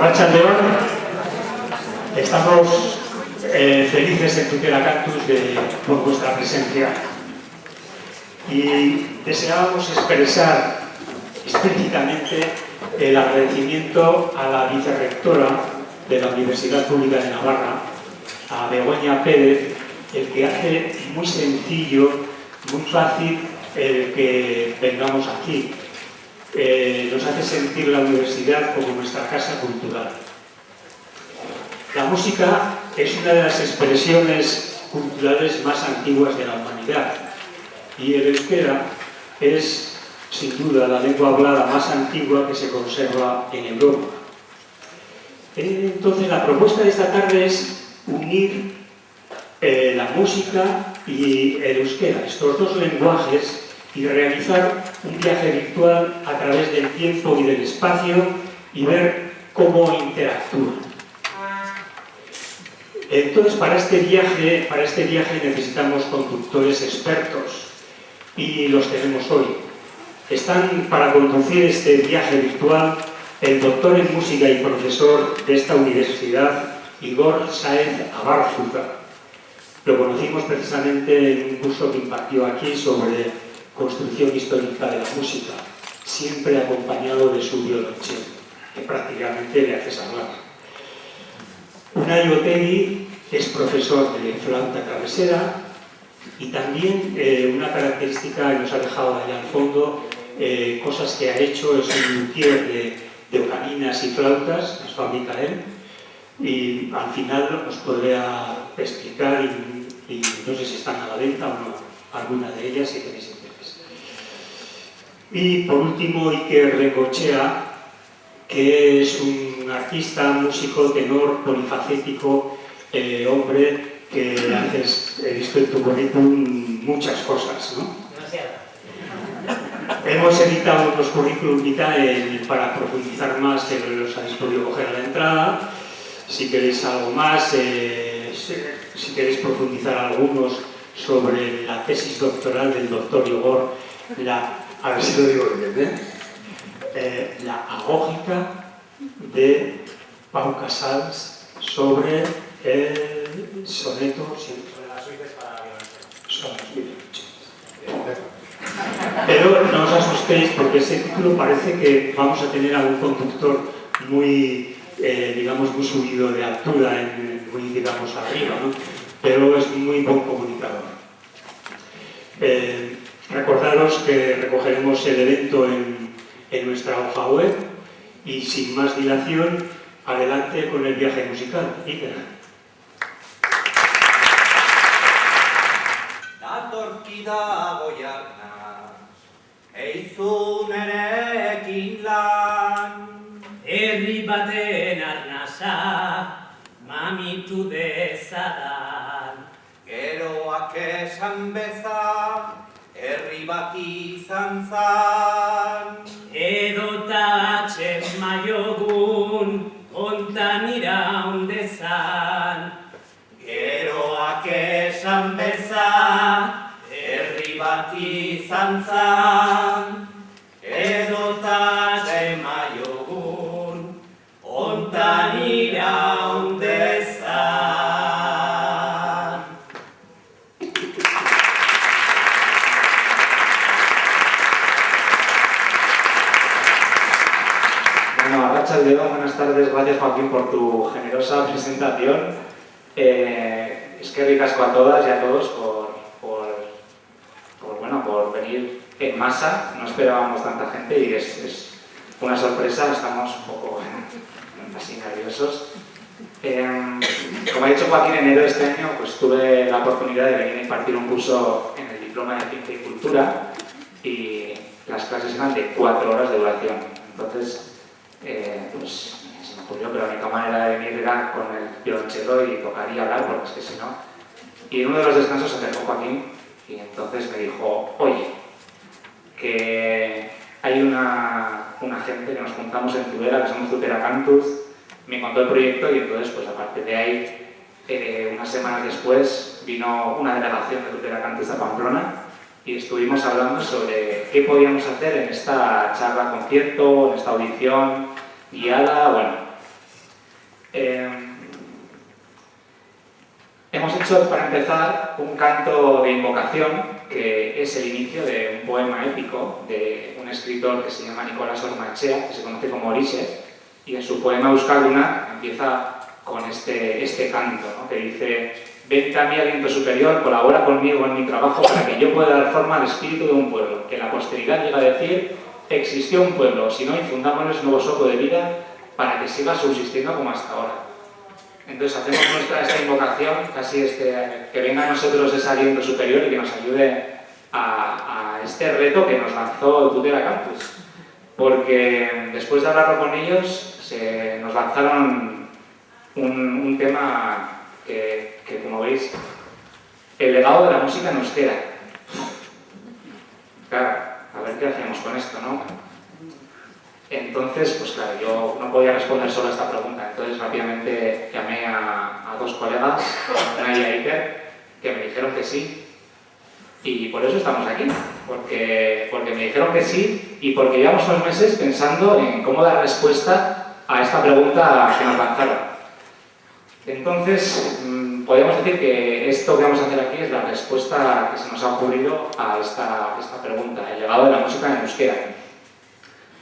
Arratsaldeon, estamos felices en Tutela Cantus por vuestra presencia y deseábamos expresar explícitamente el agradecimiento a la vicerrectora de la Universidad Pública de Navarra, a Begoña Pérez, el que hace muy sencillo, muy fácil el que vengamos aquí. Nos hace sentir la universidad como nuestra casa cultural. La música es una de las expresiones culturales más antiguas de la humanidad y el euskera es, sin duda, la lengua hablada más antigua que se conserva en Europa. Entonces, la propuesta de esta tarde es unir la música y el euskera, estos dos lenguajes, y realizar un viaje virtual a través del tiempo y del espacio y ver cómo interactúan. Entonces, para este viaje necesitamos conductores expertos y los tenemos hoy. Están para conducir este viaje virtual el doctor en música y profesor de esta universidad, Igor Sáenz Abárzuza. Lo conocimos precisamente en un curso que impartió aquí sobre construcción histórica de la música, siempre acompañado de su violonchelo, que prácticamente le hace hablar. Unai Otegi es profesor de flauta travesera y también una característica que nos ha dejado allá al fondo, cosas que ha hecho, es un luthier de ocarinas y flautas, las fabrica él, y al final nos podría explicar, y no sé si están a la venta o no, alguna de ellas si tenéis interés. Y por último, Iker Rengochea, que es un artista, músico, tenor, polifacético, hombre que haces, he visto en tu currículum muchas cosas, ¿no? Hemos editado unos currículum vitae para profundizar más, que los habéis podido coger a la entrada. Si queréis algo más, si queréis profundizar algunos sobre la tesis doctoral del doctor Igor, a ver si lo digo bien, la agógica de Pau Casals sobre el soneto sobre las suites para violonchelo. Pero no os asustéis porque ese título parece que vamos a tener a un conductor muy, digamos, muy subido de altura, muy, digamos, arriba, ¿no? Pero es muy buen comunicador. Recordaros que recogeremos el evento en nuestra hoja web y sin más dilación, adelante con el viaje musical. Iker. Datorkida goiarnaz, eizun erekin lan. Herri baten arnasa, mamitu dezadan. Geroak esan beza, herri bat izan zan. Edota atxen maiogun, ontan iraun dezan. Geroak esan beza, herri bat izan zan. Edota atxen maiogun, ontan iraun dezan. Arratsaldeon, buenas tardes, gracias Joaquín por tu generosa presentación. Eskerrik asko a todas y a todos por venir en masa. No esperábamos tanta gente y es una sorpresa, estamos un poco así nerviosos. Como ha dicho Joaquín, en enero de este año pues, tuve la oportunidad de venir a impartir un curso en el Diploma de Ciencia y Cultura y las clases eran de 4 horas de duración. Entonces, pues se me ocurrió que la única manera de venir era con el violonchelo y tocar y hablar, porque es que si no. Y en uno de los descansos se acercó Joaquín y entonces me dijo, oye, que hay una gente que nos juntamos en Tudela, que somos Tutela Cantus, me contó el proyecto y entonces pues a partir de ahí, unas semanas después, vino una delegación de Tutela Cantus a Pamplona y estuvimos hablando sobre qué podíamos hacer en esta charla concierto, en esta audición guiada, bueno, Hemos hecho, para empezar, un canto de invocación, que es el inicio de un poema épico de un escritor que se llama Nicolás Ormaechea, que se conoce como Orixe, y en su poema Euskalduna empieza con este canto, ¿no? Que dice: vente a mi aliento superior, colabora conmigo en mi trabajo para que yo pueda dar forma al espíritu de un pueblo, que la posteridad llegue a decir: existió un pueblo, si no, infundámonos nuevo soplo de vida para que siga subsistiendo como hasta ahora. Entonces hacemos nuestra esta invocación, casi que venga a nosotros ese aliento superior y que nos ayude a este reto que nos lanzó Tutela Campus. Porque después de hablarlo con ellos, nos lanzaron un tema que, como veis, el legado de la música en euskera. Claro, a ver qué hacemos con esto, ¿no? Entonces, pues claro, yo no podía responder solo a esta pregunta, entonces rápidamente llamé a dos colegas, Ana y Iker, que me dijeron que sí. Y por eso estamos aquí, porque me dijeron que sí y porque llevamos unos meses pensando en cómo dar respuesta a esta pregunta que nos lanzaron. Entonces, podríamos decir que esto que vamos a hacer aquí es la respuesta que se nos ha ocurrido a esta pregunta, el legado de la música en euskera.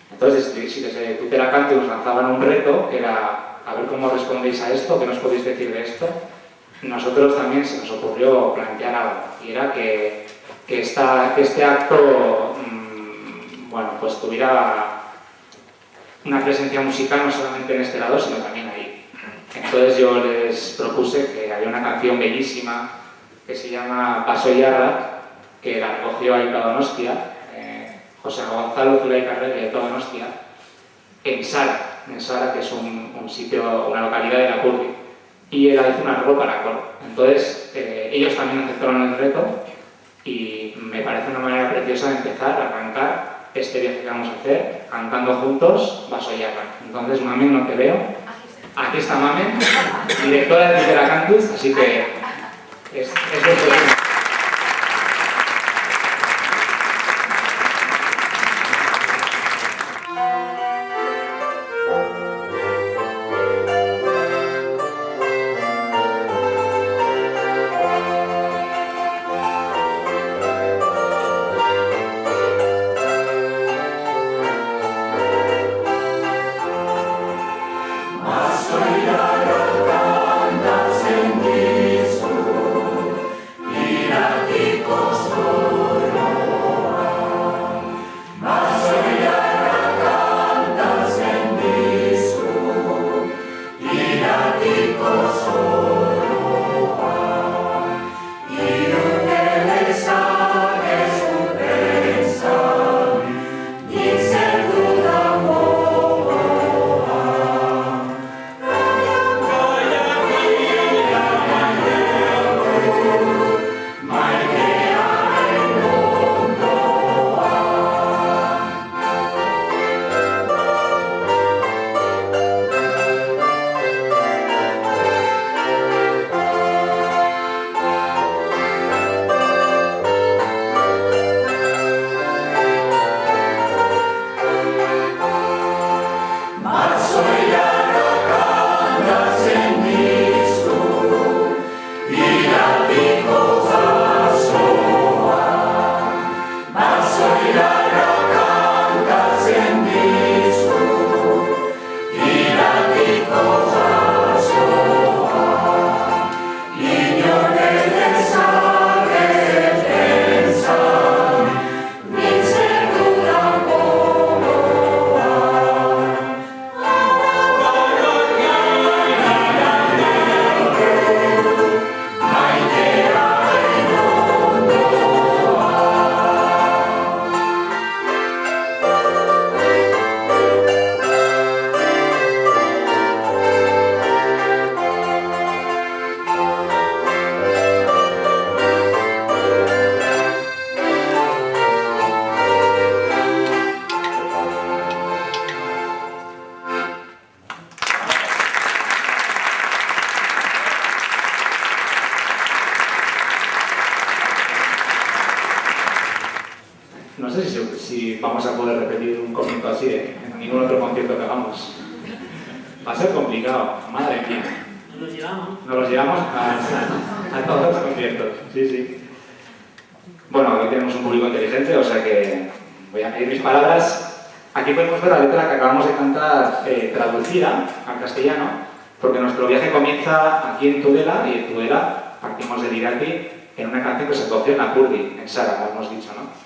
Entonces, si desde Tutela Campus nos lanzaban un reto, que era a ver cómo respondéis a esto, qué nos podéis decir de esto, nosotros también se nos ocurrió plantear algo, y era que este acto bueno, pues tuviera una presencia musical no solamente en este lado, sino también ahí. Entonces yo les propuse que había una canción bellísima que se llama Basoiarrak, que la recogió Aita Donostia, José Gonzalo Zulaika de Donostia, en Sara, que es un sitio, una localidad de Lapurdi. Y él hizo un arreglo para coro. Entonces, ellos también aceptaron el reto y me parece una manera preciosa de empezar a arrancar este viaje que vamos a hacer cantando juntos Basoiarrak. Entonces, Mamen, no te veo. Aquí está Mamen, directora de Tutela Campus, así que es vuestro tiempo. No sé si vamos a poder repetir un comienzo así en ningún otro concierto que hagamos. Va a ser complicado, madre mía. Nos los llevamos. Nos los llevamos a todos los conciertos, sí, sí. Bueno, hoy tenemos un público inteligente, o sea que voy a medir mis palabras. Aquí podemos ver la letra que acabamos de cantar traducida al castellano, porque nuestro viaje comienza aquí en Tudela, y en Tudela partimos de Irati en una canción que se cogió en Apurdi, en Sara, como hemos dicho, ¿no?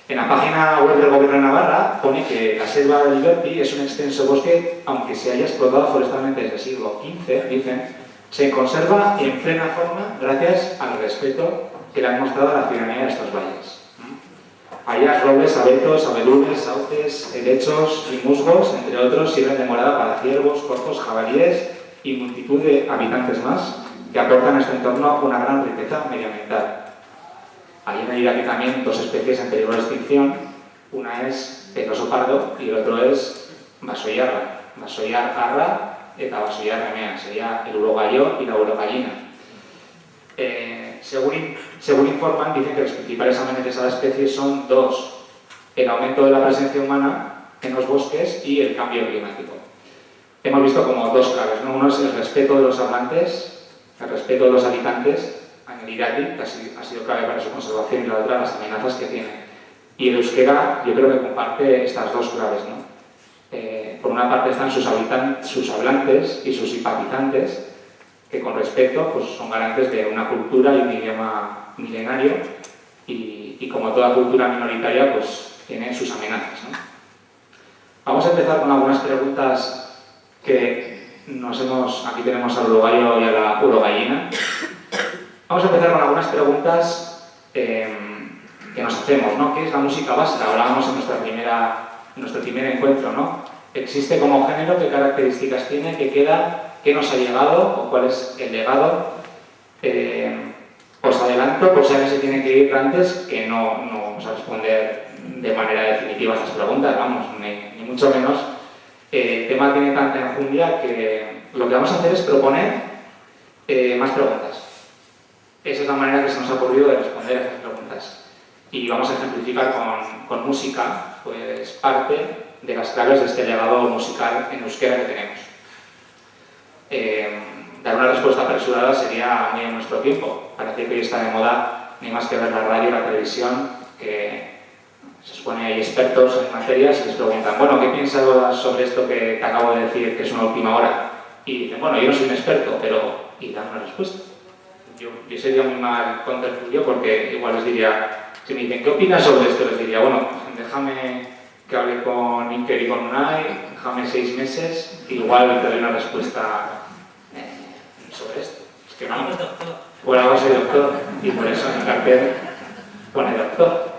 En la página web del Gobierno de Navarra pone que la selva de Liberty es un extenso bosque, aunque se haya explotado forestalmente desde el siglo XV, dicen, se conserva en plena forma gracias al respeto que le han mostrado a la ciudadanía de estos valles. Hayas, robles, abetos, abedules, sauces, helechos y musgos, entre otros, sirven de morada para ciervos, corzos, jabalíes y multitud de habitantes más que aportan a este entorno una gran riqueza medioambiental. Hay en Irati también dos especies en peligro de extinción. Una es el oso pardo y el otro es basoyarra. Basoyar arra eta basoyar remea. Sería el urogallo y la urogallina. Según informan, dicen que las principales amenazas a la especie son dos: el aumento de la presencia humana en los bosques y el cambio climático. Hemos visto como dos claves, ¿no? Uno es el respeto de los hablantes, el respeto de los habitantes en el Irati, que ha sido clave para su conservación, y la otra, las amenazas que tiene. Y el euskera, yo creo que comparte estas dos claves, ¿no? Por una parte están sus hablantes y sus simpatizantes, que con respeto pues, son garantes de una cultura y un idioma milenario, y como toda cultura minoritaria, pues tienen sus amenazas, ¿no? Vamos a empezar con algunas preguntas que aquí tenemos al urogallo y a la urogallina. Vamos a empezar con algunas preguntas que nos hacemos, ¿no? ¿Qué es la música vasca? Hablábamos en nuestro primer encuentro, ¿no? ¿Existe como género? ¿Qué características tiene? ¿Qué queda? ¿Qué nos ha llegado? ¿O cuál es el legado? Os adelanto, por si alguien se tiene que ir antes, que no vamos a responder de manera definitiva a estas preguntas, vamos, ni mucho menos. El tema tiene tanta enjundia que lo que vamos a hacer es proponer más preguntas. Esa es la manera que se nos ha ocurrido de responder a estas preguntas. Y vamos a ejemplificar con música, pues parte de las claves de este legado musical en euskera que tenemos. Dar una respuesta apresurada sería ni en nuestro tiempo. Parece que hoy está de moda ni más que ver la radio y la televisión, que se supone hay expertos en materias y les preguntan, bueno, ¿qué piensas sobre esto que te acabo de decir, que es una última hora? Y dicen, bueno, yo no soy un experto, pero... y dan una respuesta. Yo sería muy mal contertulio porque igual les diría, si me dicen, ¿qué opinas sobre esto? Les diría, bueno, déjame que hable con Iker y con Unai, déjame 6 meses, igual te doy una respuesta sobre esto. Es que no. Por algo soy doctor y por eso en el cartel pone doctor.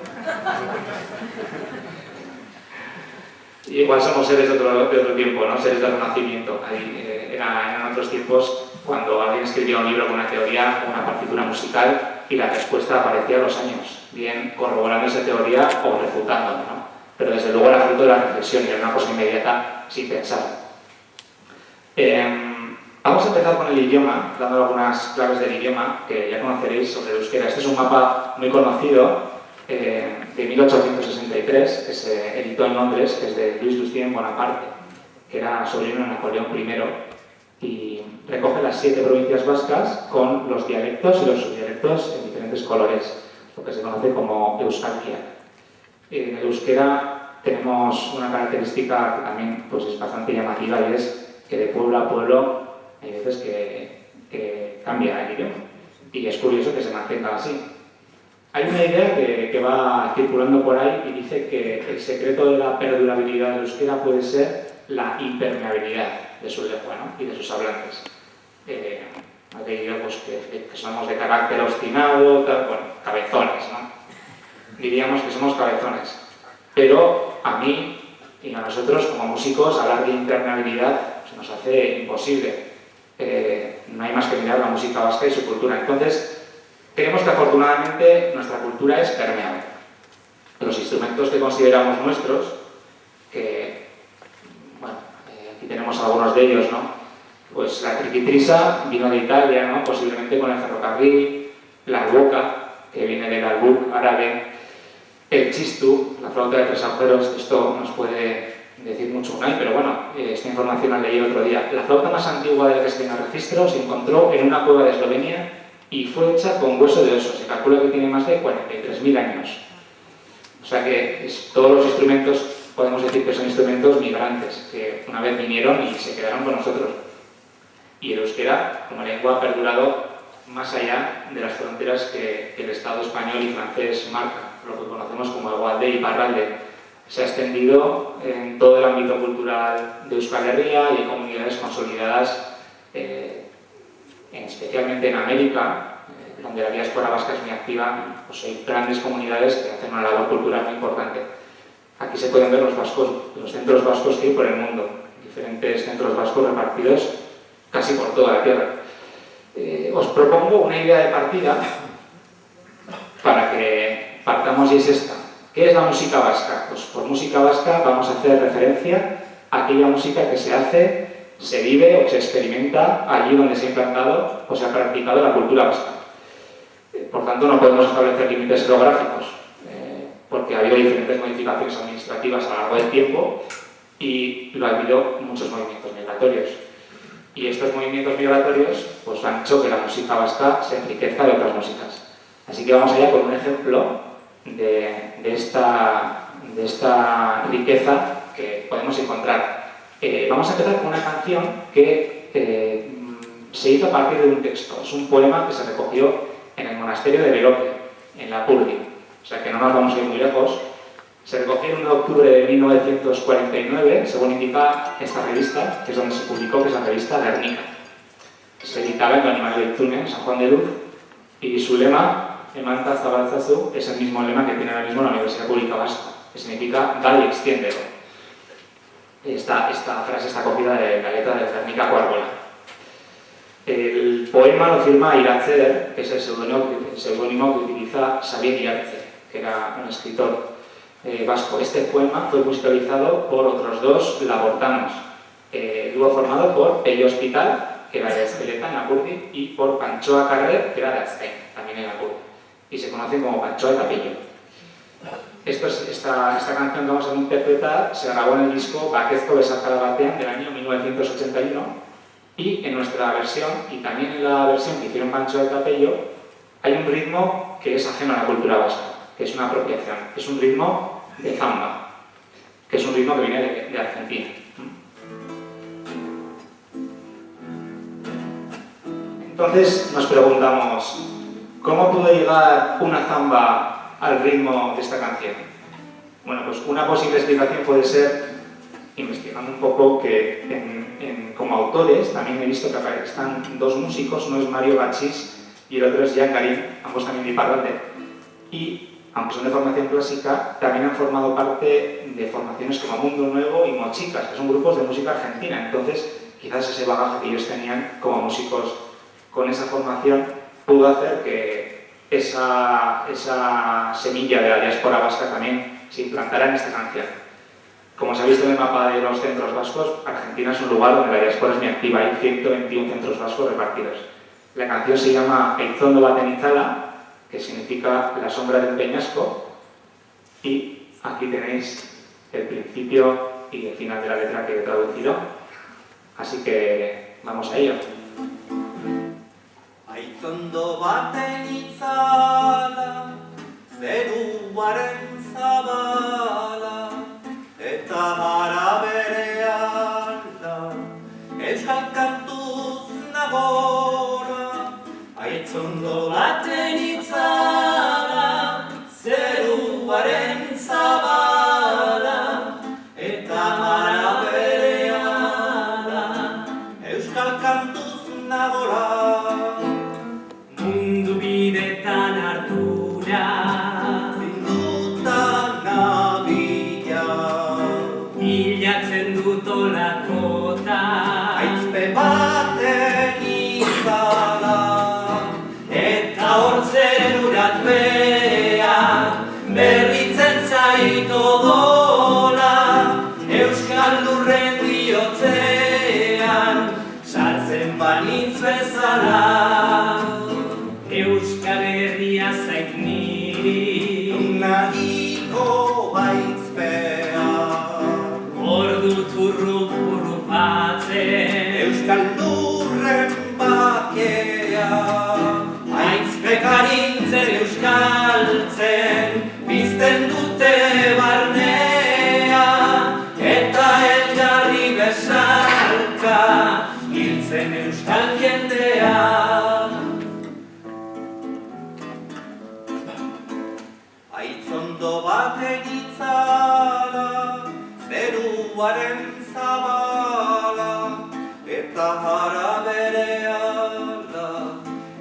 Y igual somos seres de otro tiempo, ¿no? Seres del Renacimiento. Eran otros tiempos cuando alguien escribía un libro con una teoría o una partitura musical y la respuesta aparecía a los años, bien corroborando esa teoría o refutándola, ¿no? Pero desde luego era fruto de la reflexión y era una cosa inmediata sin pensar. Vamos a empezar con el idioma, dando algunas claves del idioma que ya conoceréis sobre el euskera. Este es un mapa muy conocido de 1863 que se editó en Londres, que es de Louis Lucien Bonaparte, que era sobrino de Napoleón I, y recoge las 7 provincias vascas con los dialectos y los subdialectos en diferentes colores, lo que se conoce como euskalkia. En el euskera tenemos una característica que también pues, es bastante llamativa, y es que de pueblo a pueblo hay veces que cambia el idioma, y es curioso que se mantenga así. Hay una idea que va circulando por ahí y dice que el secreto de la perdurabilidad del euskera puede ser la impermeabilidad de su lengua, ¿no? Y de sus hablantes. Aquellos pues, que somos de carácter obstinado, bueno, cabezones, ¿no? Diríamos que somos cabezones. Pero a mí y a nosotros como músicos hablar de impermeabilidad se nos hace imposible. No hay más que mirar la música vasca y su cultura. Entonces, creemos que afortunadamente nuestra cultura es permeable. Los instrumentos que consideramos nuestros, que, bueno, aquí tenemos algunos de ellos, ¿no? Pues la triquitrisa vino de Italia, ¿no? Posiblemente con el ferrocarril, la boca, que viene del albur árabe, el chistu, la flauta de 3 agujeros. Esto nos puede decir mucho Unai, pero bueno, esta información la leí otro día. La flauta más antigua de la que se tiene registro se encontró en una cueva de Eslovenia y fue hecha con hueso de oso. Se calcula que tiene más de 43.000 años. O sea que todos los instrumentos, podemos decir que son instrumentos migrantes, que una vez vinieron y se quedaron con nosotros. Y el euskera, como lengua, ha perdurado más allá de las fronteras que el Estado español y francés marcan, lo que conocemos como Egualde y Iparralde. Se ha extendido en todo el ámbito cultural de Euskal Herria y hay comunidades consolidadas, especialmente en América, donde la diáspora vasca es muy activa, pues hay grandes comunidades que hacen una labor cultural muy importante. Aquí se pueden ver los centros vascos que hay por el mundo, diferentes centros vascos repartidos casi por toda la tierra. Os propongo una idea de partida para que partamos y es esta. ¿Qué es la música vasca? Pues por música vasca vamos a hacer referencia a aquella música que se hace, se vive o se experimenta allí donde se ha implantado o se ha practicado la cultura vasca. Por tanto, no podemos establecer límites geográficos, porque ha habido diferentes modificaciones administrativas a lo largo del tiempo y ha habido muchos movimientos migratorios. Y estos movimientos migratorios pues, han hecho que la música vasca se enriquezca de otras músicas. Así que vamos allá con un ejemplo de esta riqueza que podemos encontrar. Vamos a empezar con una canción que se hizo a partir de un texto. Es un poema que se recogió en el monasterio de Belope, en Lapurdi. O sea que no nos vamos a ir muy lejos. Se recogió el 1 de octubre de 1949, según indica esta revista, que es donde se publicó, que es la revista Guernica. Se editaba en Animal de Itunes, en San Juan de Luz, y su lema, Emanta Zabalzazu, es el mismo lema que tiene ahora mismo la Universidad Pública Vasca, que significa dale y extiéndelo. Esta frase está cogida de la letra de Guernica Cuárbola. El poema lo firma Iratzeder, que es el seudónimo que utiliza Xavier Iartze, que era un escritor vasco. Este poema fue musicalizado por otros dos labortanos, dúo formado por Pello Hospital, que era de Ezpeleta, en Lapurdi, y por Panchoa Carrer, que era de Aztein, también en Lapurdi, y se conocen como Panchoa y Capillo. Esta canción que vamos a interpretar se grabó en el disco Bakezko Besarkada Batean del año 1981, y en nuestra versión, y también en la versión que hicieron Panchoa y Capello, hay un ritmo que es ajeno a la cultura vasca, que es una apropiación, es un ritmo de zamba, que es un ritmo que viene de Argentina. Entonces nos preguntamos, ¿cómo pudo llegar una zamba al ritmo de esta canción? Bueno, pues una posible explicación puede ser, investigando un poco, que como autores también he visto que están dos músicos, uno es Mario Bachis y el otro es Jan Garín, ambos también de Iparralde. Y, aunque son de formación clásica, también han formado parte de formaciones como Mundo Nuevo y Mochicas, que son grupos de música argentina. Entonces, quizás ese bagaje que ellos tenían como músicos con esa formación pudo hacer que esa semilla de la diáspora vasca también se implantara en esta canción. Como se ha visto en el mapa de los centros vascos, Argentina es un lugar donde la diáspora es muy activa, hay 121 centros vascos repartidos. La canción se llama Eitzondo baten itzala, que significa la sombra del peñasco, y aquí tenéis el principio y el final de la letra que he traducido. Así que vamos a ello. Aitzondo baten itzala, zeruaren zabala, eta gara berean da, euskal kantuz nagora. Aitzondo baten itzala, zeruaren zabala, eta gara berean da, euskal kantuz nagora. Mundu bidetan ardura, Zindutan nabila, bilatzen dut olakota, aizpe baten izala, eta hor zerurat bea, berritzen zait odola, euskal lurren bihotzean, sartzen banitz bezala. Euskal Herria zait niri, Nagiko baitzpea, hor nintzen euskaltzen, bizten dute barnea, eta elgarri besarka, hiltzen euskal jendea. Aitzondo baten itzala, zeruaren zabala, eta jara berehala,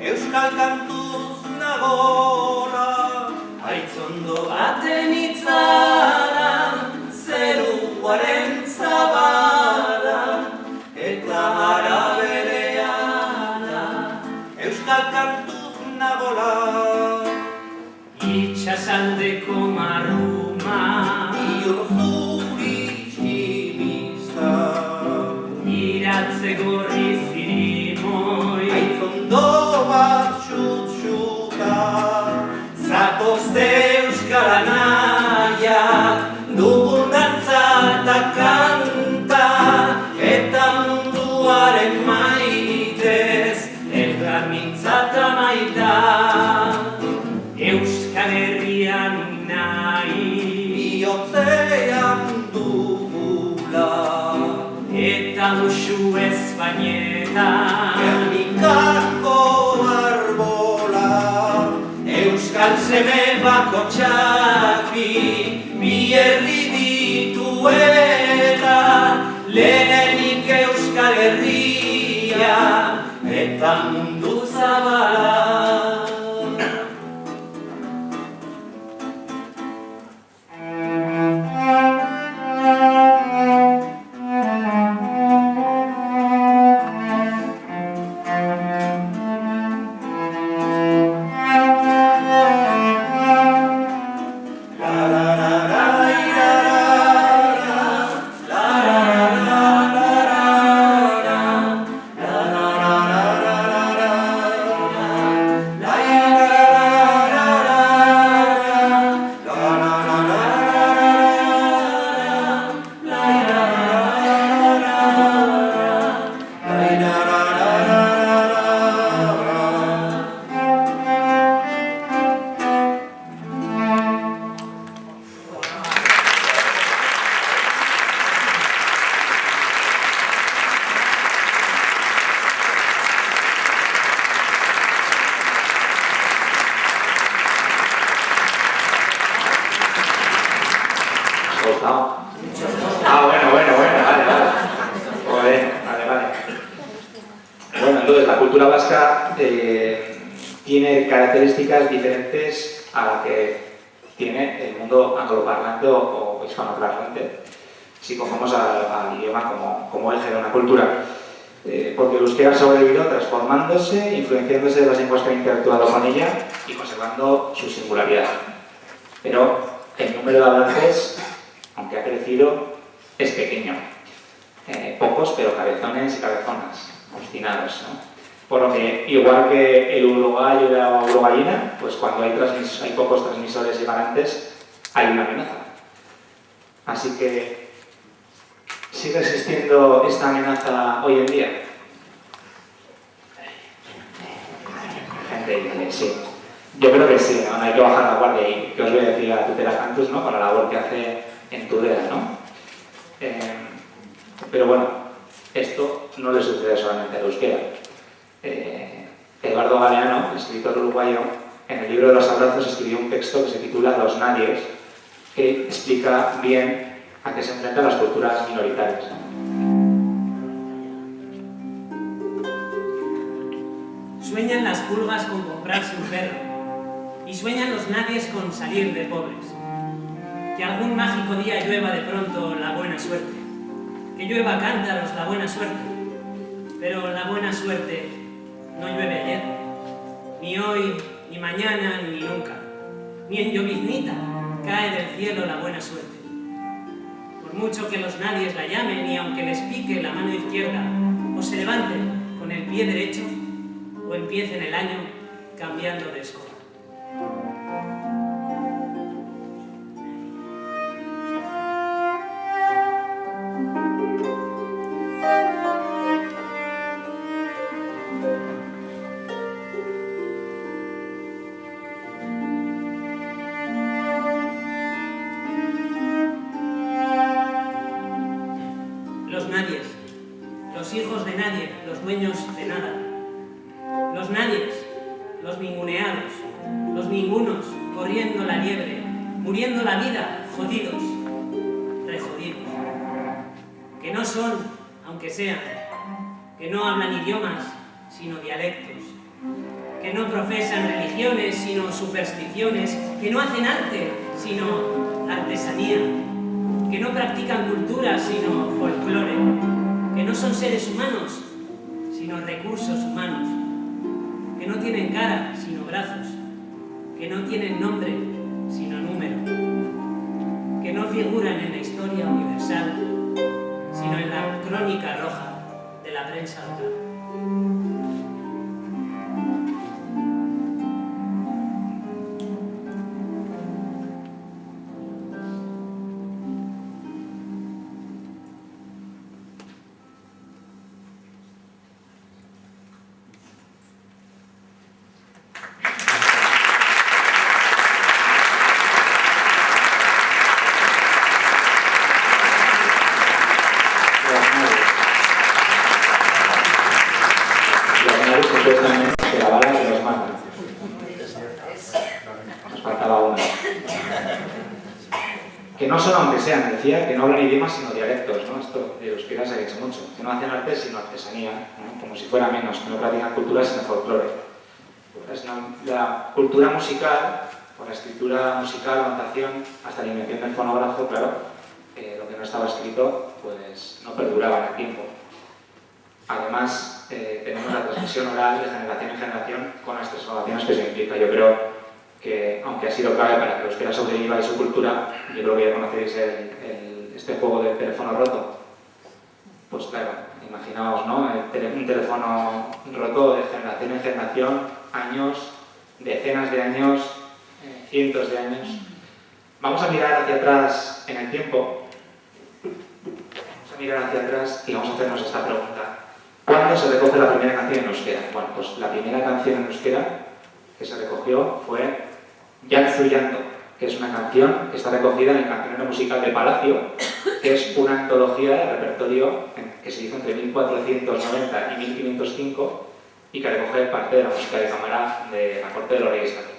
euskal kantuz nagola. Aitzondo baten itzala, zeruaren zabala, eta jara berehala, euskal kantuz nagola. Itxasaldeko marruma Iozuri tximista, iratze gorri zirimoi, aitzondo bat txutxuta, zatozte euskal anaiak, dugun dantza eta kanta, eta munduaren maitez, elkar mintza eta maita. Euskal Herrian nahi, Bihotzean dugula, eta musu ezpainetan, Gernikako arbola, euskal seme bakotxak bi herri dituela, lehenik Euskal Herria eta mundu zabala. Bueno, entonces la cultura vasca tiene características diferentes a la que tiene el mundo angloparlante o hispanoparlante, si cogemos al idioma como eje de una cultura. Porque el euskera ha sobrevivido transformándose, influenciándose de las lenguas que han interactuado con ella y conservando su singularidad. Pero el número de hablantes, aunque ha crecido, es pequeño. Pocos, pero cabezones y cabezonas, obstinados, ¿no? Por lo que, igual que el urogallo y la urogallina, pues cuando hay pocos transmisores y garantes, hay una amenaza. Así que, ¿sigue existiendo esta amenaza hoy en día? Gente, sí. Yo creo que sí, ¿no? Hay que bajar la guardia y que os voy a decir a Tutela Cantus, ¿no? Con la labor que hace en Tudela, ¿no? Pero bueno, esto no le sucede solamente al euskera. Eduardo Galeano, escritor uruguayo, en el libro de los abrazos escribió un texto que se titula Los Nadies, que explica bien a qué se enfrentan las culturas minoritarias. Sueñan las pulgas con comprarse un perro y sueñan los nadies con salir de pobres. Que algún mágico día llueva de pronto la buena suerte. Que llueva cántaros la buena suerte. Pero la buena suerte no llueve ayer, ni hoy, ni mañana, ni nunca. Ni en lloviznita cae del cielo la buena suerte. Por mucho que los nadies la llamen y aunque les pique la mano izquierda, o se levanten con el pie derecho, o empiecen el año cambiando de escoba. nadie, los dueños de nada. Los nadies, los ninguneados, los ningunos, corriendo la liebre, muriendo la vida, jodidos, rejodidos. Que no son, aunque sean, que no hablan idiomas, sino dialectos, que no profesan religiones, sino supersticiones, que no hacen arte, sino artesanía, que no practican cultura, sino folclore, que no son seres humanos, sino recursos humanos, que no tienen cara, sino brazos, que no tienen nombre, sino número, que no figuran en la historia universal, sino en la crónica roja de la prensa local. Que no son, aunque sean, decía, que no hablan idiomas sino dialectos, ¿no? Esto de euskera se ha dicho mucho. Que no hacen arte sino artesanía, ¿no? Como si fuera menos, que no practican cultura sino folclore. Pues la cultura musical, o la escritura musical, notación, hasta la invención del fonógrafo, claro, lo que no estaba escrito, pues no perduraba en el tiempo. Además, tenemos la transmisión oral de generación en generación con las transformaciones que se implica. Yo creo que, aunque ha sido clave para que la euskera sobreviva y su cultura, yo creo que ya conocéis este juego del teléfono roto. Pues claro, imaginaos, ¿no? Un teléfono roto de generación en generación, años, decenas de años, cientos de años. Vamos a mirar hacia atrás en el tiempo. Vamos a mirar hacia atrás y vamos a hacernos esta pregunta. ¿Cuándo se recoge la primera canción en euskera? Bueno, pues la primera canción en euskera que se recogió fue Jantzu Janto, que es una canción que está recogida en el Cancionero Musical de Palacio, que es una antología de repertorio que se hizo entre 1490 y 1505 y que recoge parte de la música de cámara de la corte de los reyes católicos.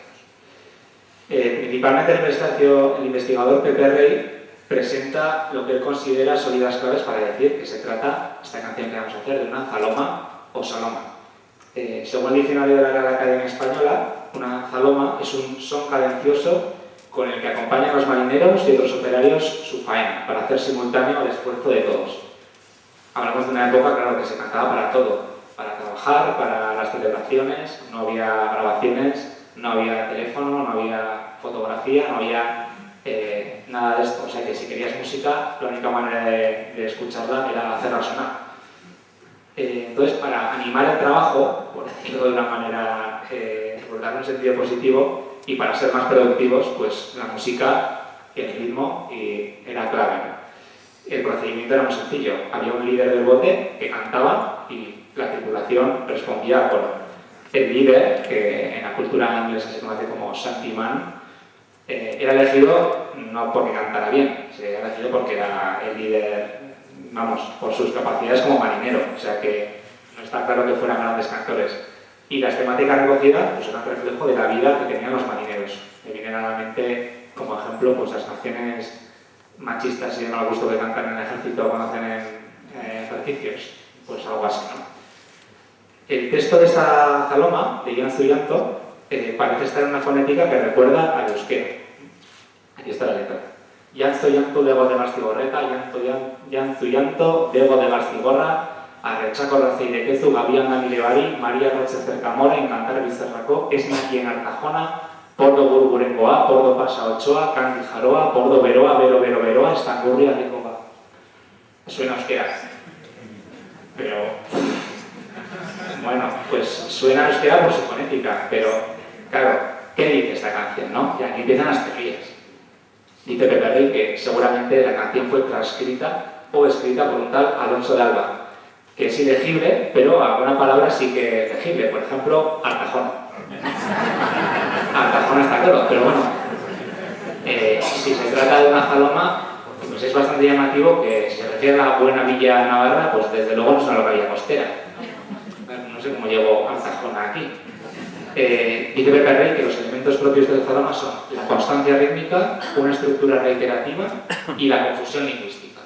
Principalmente el investigador Pepe Rey presenta lo que él considera sólidas claves para decir que se trata, esta canción que vamos a hacer, de una zaloma o saloma. Según el diccionario de la Real Academia Española, una zaloma es un son cadencioso con el que acompañan los marineros y otros operarios su faena, para hacer simultáneo el esfuerzo de todos. Hablamos de una época, claro, que se cantaba para todo, para trabajar, para las celebraciones, no había grabaciones, no había teléfono, no había fotografía, no había nada de esto. O sea que si querías música, la única manera de escucharla era hacerla sonar. Entonces, para animar el trabajo, por decirlo de una manera, por darle un sentido positivo, y para ser más productivos, pues la música y el ritmo era clave. El procedimiento era muy sencillo. Había un líder del bote que cantaba y la tripulación respondía a coro. El líder, que en la cultura inglesa se conoce como Santiman, era elegido no porque cantara bien, se era elegido porque era el líder, vamos, por sus capacidades como marinero, o sea que no está claro que fueran grandes cantores. Y las temáticas recogidas pues eran reflejo de la vida que tenían los marineros. Me vienen a la mente, como ejemplo, pues las canciones machistas y de mal gusto que cantan en el ejército cuando hacen ejercicios, pues algo así, ¿no? El texto de esta zaloma, de Jantzu Janto, parece estar en una fonética que recuerda al euskera. Aquí está la letra. Jantzu Janto dego de Bastigorreta, Jantzu Janto dego de Bastigorra, Arretxako Razeidekezu, Gabiana Milebari, Maria Roche Cercamora, Encantar Bizarrako, Esnakien Artajona, Pordo Gurgurengoa, Pordo Pasa Ochoa, Kandi Jaroa, Pordo Beroa, Beroa, Estangurria Recoba. Suena euskera. Pero, bueno, pues suena euskera por su fonética, pero, claro, ¿qué dice esta canción, no? Y aquí empiezan las teorías. Dice Pepe Rey que seguramente la canción fue transcrita o escrita por un tal Alonso de Alba, que es ilegible, pero alguna palabra sí que es legible. Por ejemplo, Artajona. Artajona está claro, pero bueno, si se trata de una zaloma, Pues es bastante llamativo que se refiere a la buena villa navarra, pues desde luego no es una localidad costera. No sé cómo llegó Altajona aquí. Dice Pepe Rey que los elementos propios del Zadorra son la constancia rítmica, una estructura reiterativa y la confusión lingüística.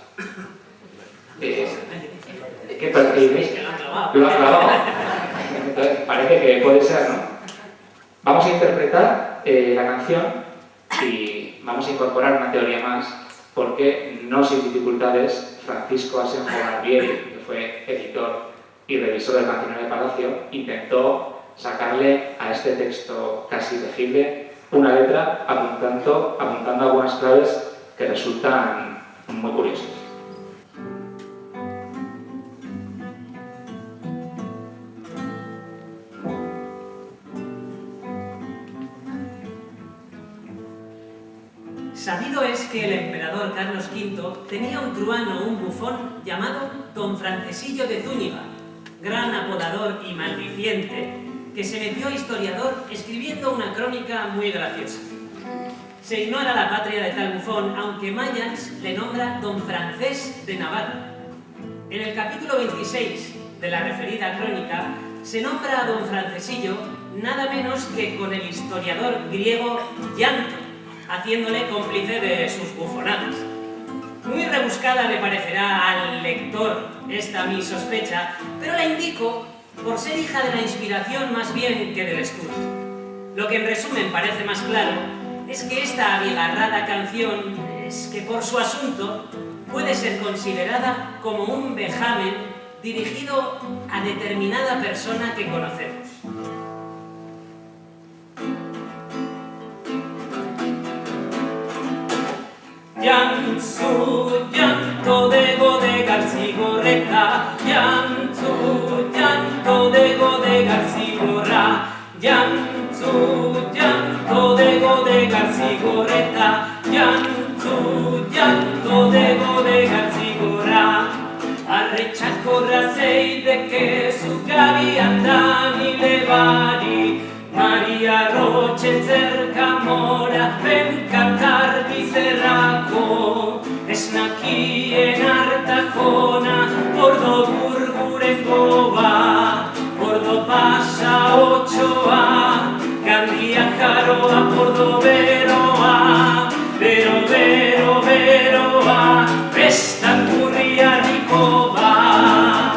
¿Qué percibís? Lo ha clavado. Entonces, parece que puede ser, ¿no? Vamos a interpretar la canción y vamos a incorporar una teoría más, porque no sin dificultades Francisco Asenjo Barbieri, que fue editor y revisor del Cancionero de Palacio, intentó sacarle a este texto casi legible una letra apuntando algunas claves que resultan muy curiosas. Sabido es que el emperador Carlos V tenía un truano o un bufón llamado Don Francesillo de Zúñiga, gran apodador y maldiciente, que se metió historiador escribiendo una crónica muy graciosa. Se ignora la patria de tal bufón, aunque Mayans le nombra Don Francés de Navarra. En el capítulo 26 de la referida crónica se nombra a Don Francesillo nada menos que con el historiador griego Llanto, haciéndole cómplice de sus bufonadas. Muy rebuscada le parecerá al lector esta mi sospecha, pero la indico por ser hija de la inspiración más bien que del estudio. Lo que en resumen parece más claro es que esta abigarrada canción es que por su asunto puede ser considerada como un vejamen dirigido a determinada persona que conocemos. Llanzu, llanto de Garcigorreta, llanzu, llanto de Garcigorra, llanzu, llanto de Garcigorreta, llanzu, llanto de Garcigorra. Arrechacorra sei de que su gaviatan y levari, Maria Roche cerca mora, ven cantar bizerraco, esnakien Artajona, pordo burgurengoa, pordo pasa Ochoa, Gandia Jaroa, pordo veroa, veroa, Vestangurria Ricova.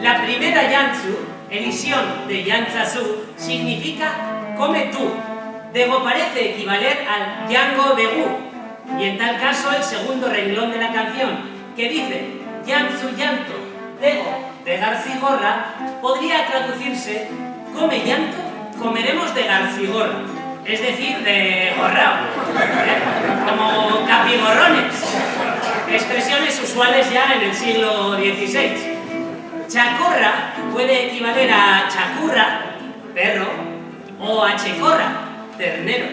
La primera Yantzu, elisión de Yantzazu, significa come tú. Dego parece equivaler al Yango Begu, y en tal caso el segundo renglón de la canción, que dice Yantzu llanto, Dego de Garcigorra, podría traducirse come llanto, comeremos de Garcigorra, es decir, de gorrao, como capigorrones, expresiones usuales ya en el siglo XVI. Chacorra puede equivaler a chacurra, perro, o a checorra, ternero.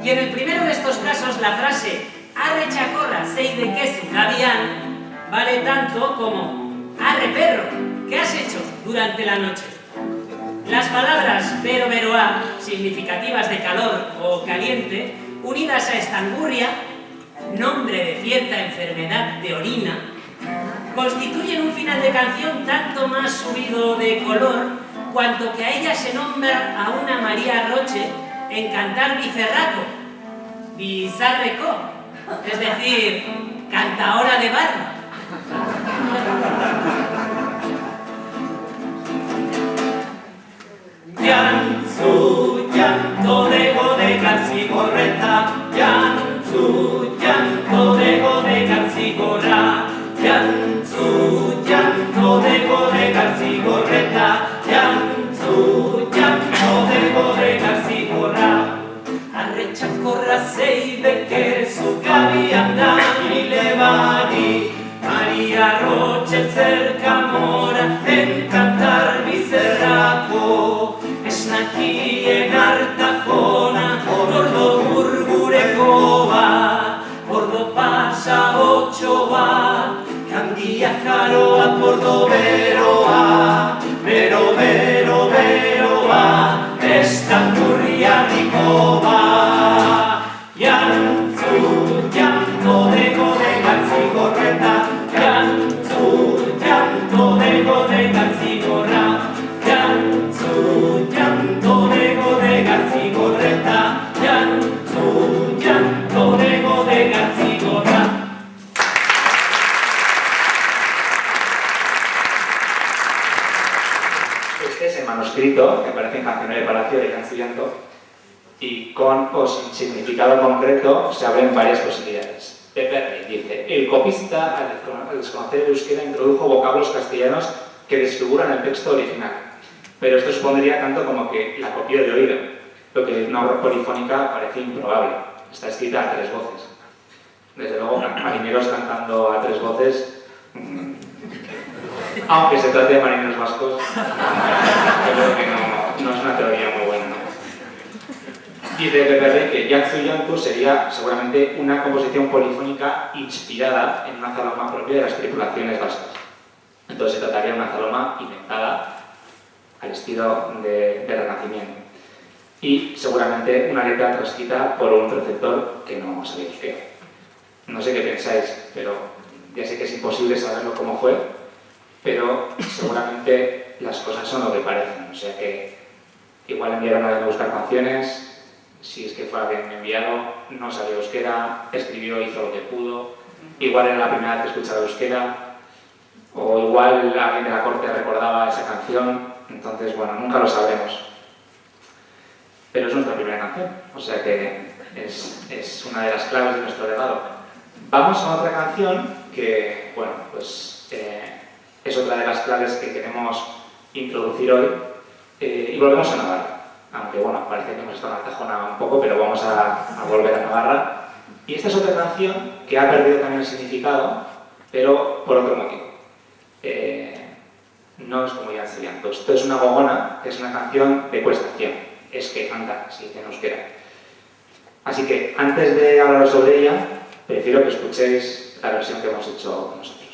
Y en el primero de estos casos la frase arre chacorra, sei de queso, gavián, vale tanto como arre perro, ¿qué has hecho durante la noche? Las palabras veroa, significativas de calor o caliente, unidas a estangurria, nombre de cierta enfermedad de orina, constituyen un final de canción tanto más subido de color cuanto que a ella se nombra a una María Roche en cantar bizarraco, bizarreco, es decir, cantaora de barba. Yantzu, llanto de Garcigorreta, Yantzu, llanto de Garcigorra, Yantzu, llanto de Garcigorreta, Yantzu, llanto de Garcigorra. Arrechacorra sei de que su gavianda y levari, María Roche cerca mora en cantar bizarraco, esnakien Artajona, pordo burgurecoa, pordo pasa Ochoa, Gandia Jaroa, pordo veroa, veroa, estangurria Ricova. Yantzu, llanto y con o sin significado concreto se abren varias posibilidades. Pepe Rey dice: el copista, al desconocer el euskera, introdujo vocablos castellanos que desfiguran el texto original, pero esto supondría tanto como que la copió de oído, lo que en una obra polifónica parece improbable. Está escrita a 3 voces. Desde luego, marineros cantando a 3 voces, aunque se trate de marineros vascos, creo que no es una teoría muy buena, ¿no? Dice Pepe Rey que Yantzu Yantu sería seguramente una composición polifónica inspirada en una zaloma propia de las tripulaciones vascas. Entonces se trataría de una zaloma inventada al estilo de Renacimiento. Y seguramente una letra transcrita por un preceptor que no sabía euskera. No sé qué pensáis, pero ya sé que es imposible saberlo cómo fue, pero seguramente las cosas son lo que parecen. O sea que igual enviaron a buscar canciones, si es que fue alguien enviado, no sabía euskera, escribió, hizo lo que pudo, igual era la primera vez que escuchaba euskera, o igual alguien de la corte recordaba esa canción, entonces bueno, nunca lo sabremos. Pero es nuestra primera canción, o sea que es una de las claves de nuestro legado. Vamos a otra canción que, bueno, pues es otra de las claves que queremos introducir hoy, y volvemos a Navarra. Aunque bueno, parece que hemos estado en Altajona un poco, pero vamos a volver a Navarra. Y esta es otra canción que ha perdido también el significado, pero por otro motivo. No es como Yantzu Yantu. Esto es una gogona, que es una canción de cuestación. Es que canta, si dice en euskera. Así que antes de hablar sobre ella, prefiero que escuchéis la versión que hemos hecho nosotros.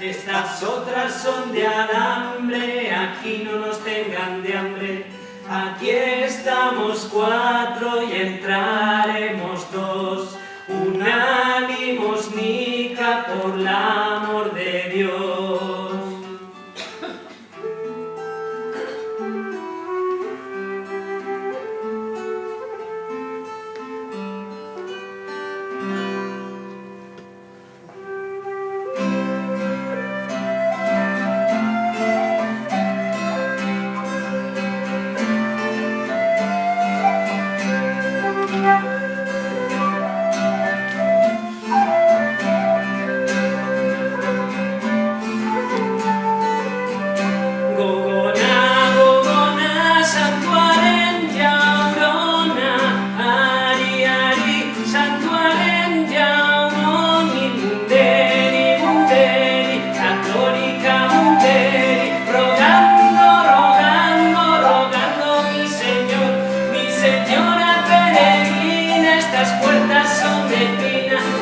Estas otras son de alambre, aquí no nos tengan de hambre. Aquí estamos 4 y entraremos 2. Una limosnica por el amor de Dios.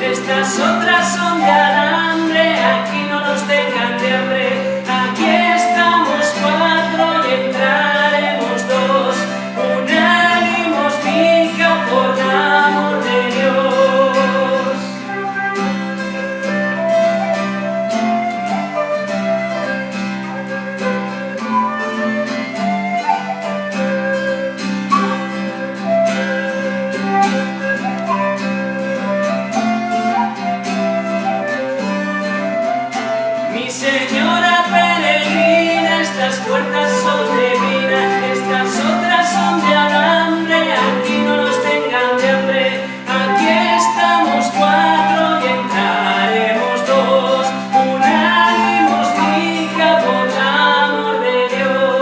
Estas otras son de alambre, aquí no nos tengan de hambre. Aquí estamos 4 y entraremos 2. Una limosnica por el amor de Dios. Señora peregrina, estas puertas son de mina, estas otras son de alambre, aquí no nos tengan de hambre. Aquí estamos 4 y entraremos 2. Una limosnica por el amor de Dios.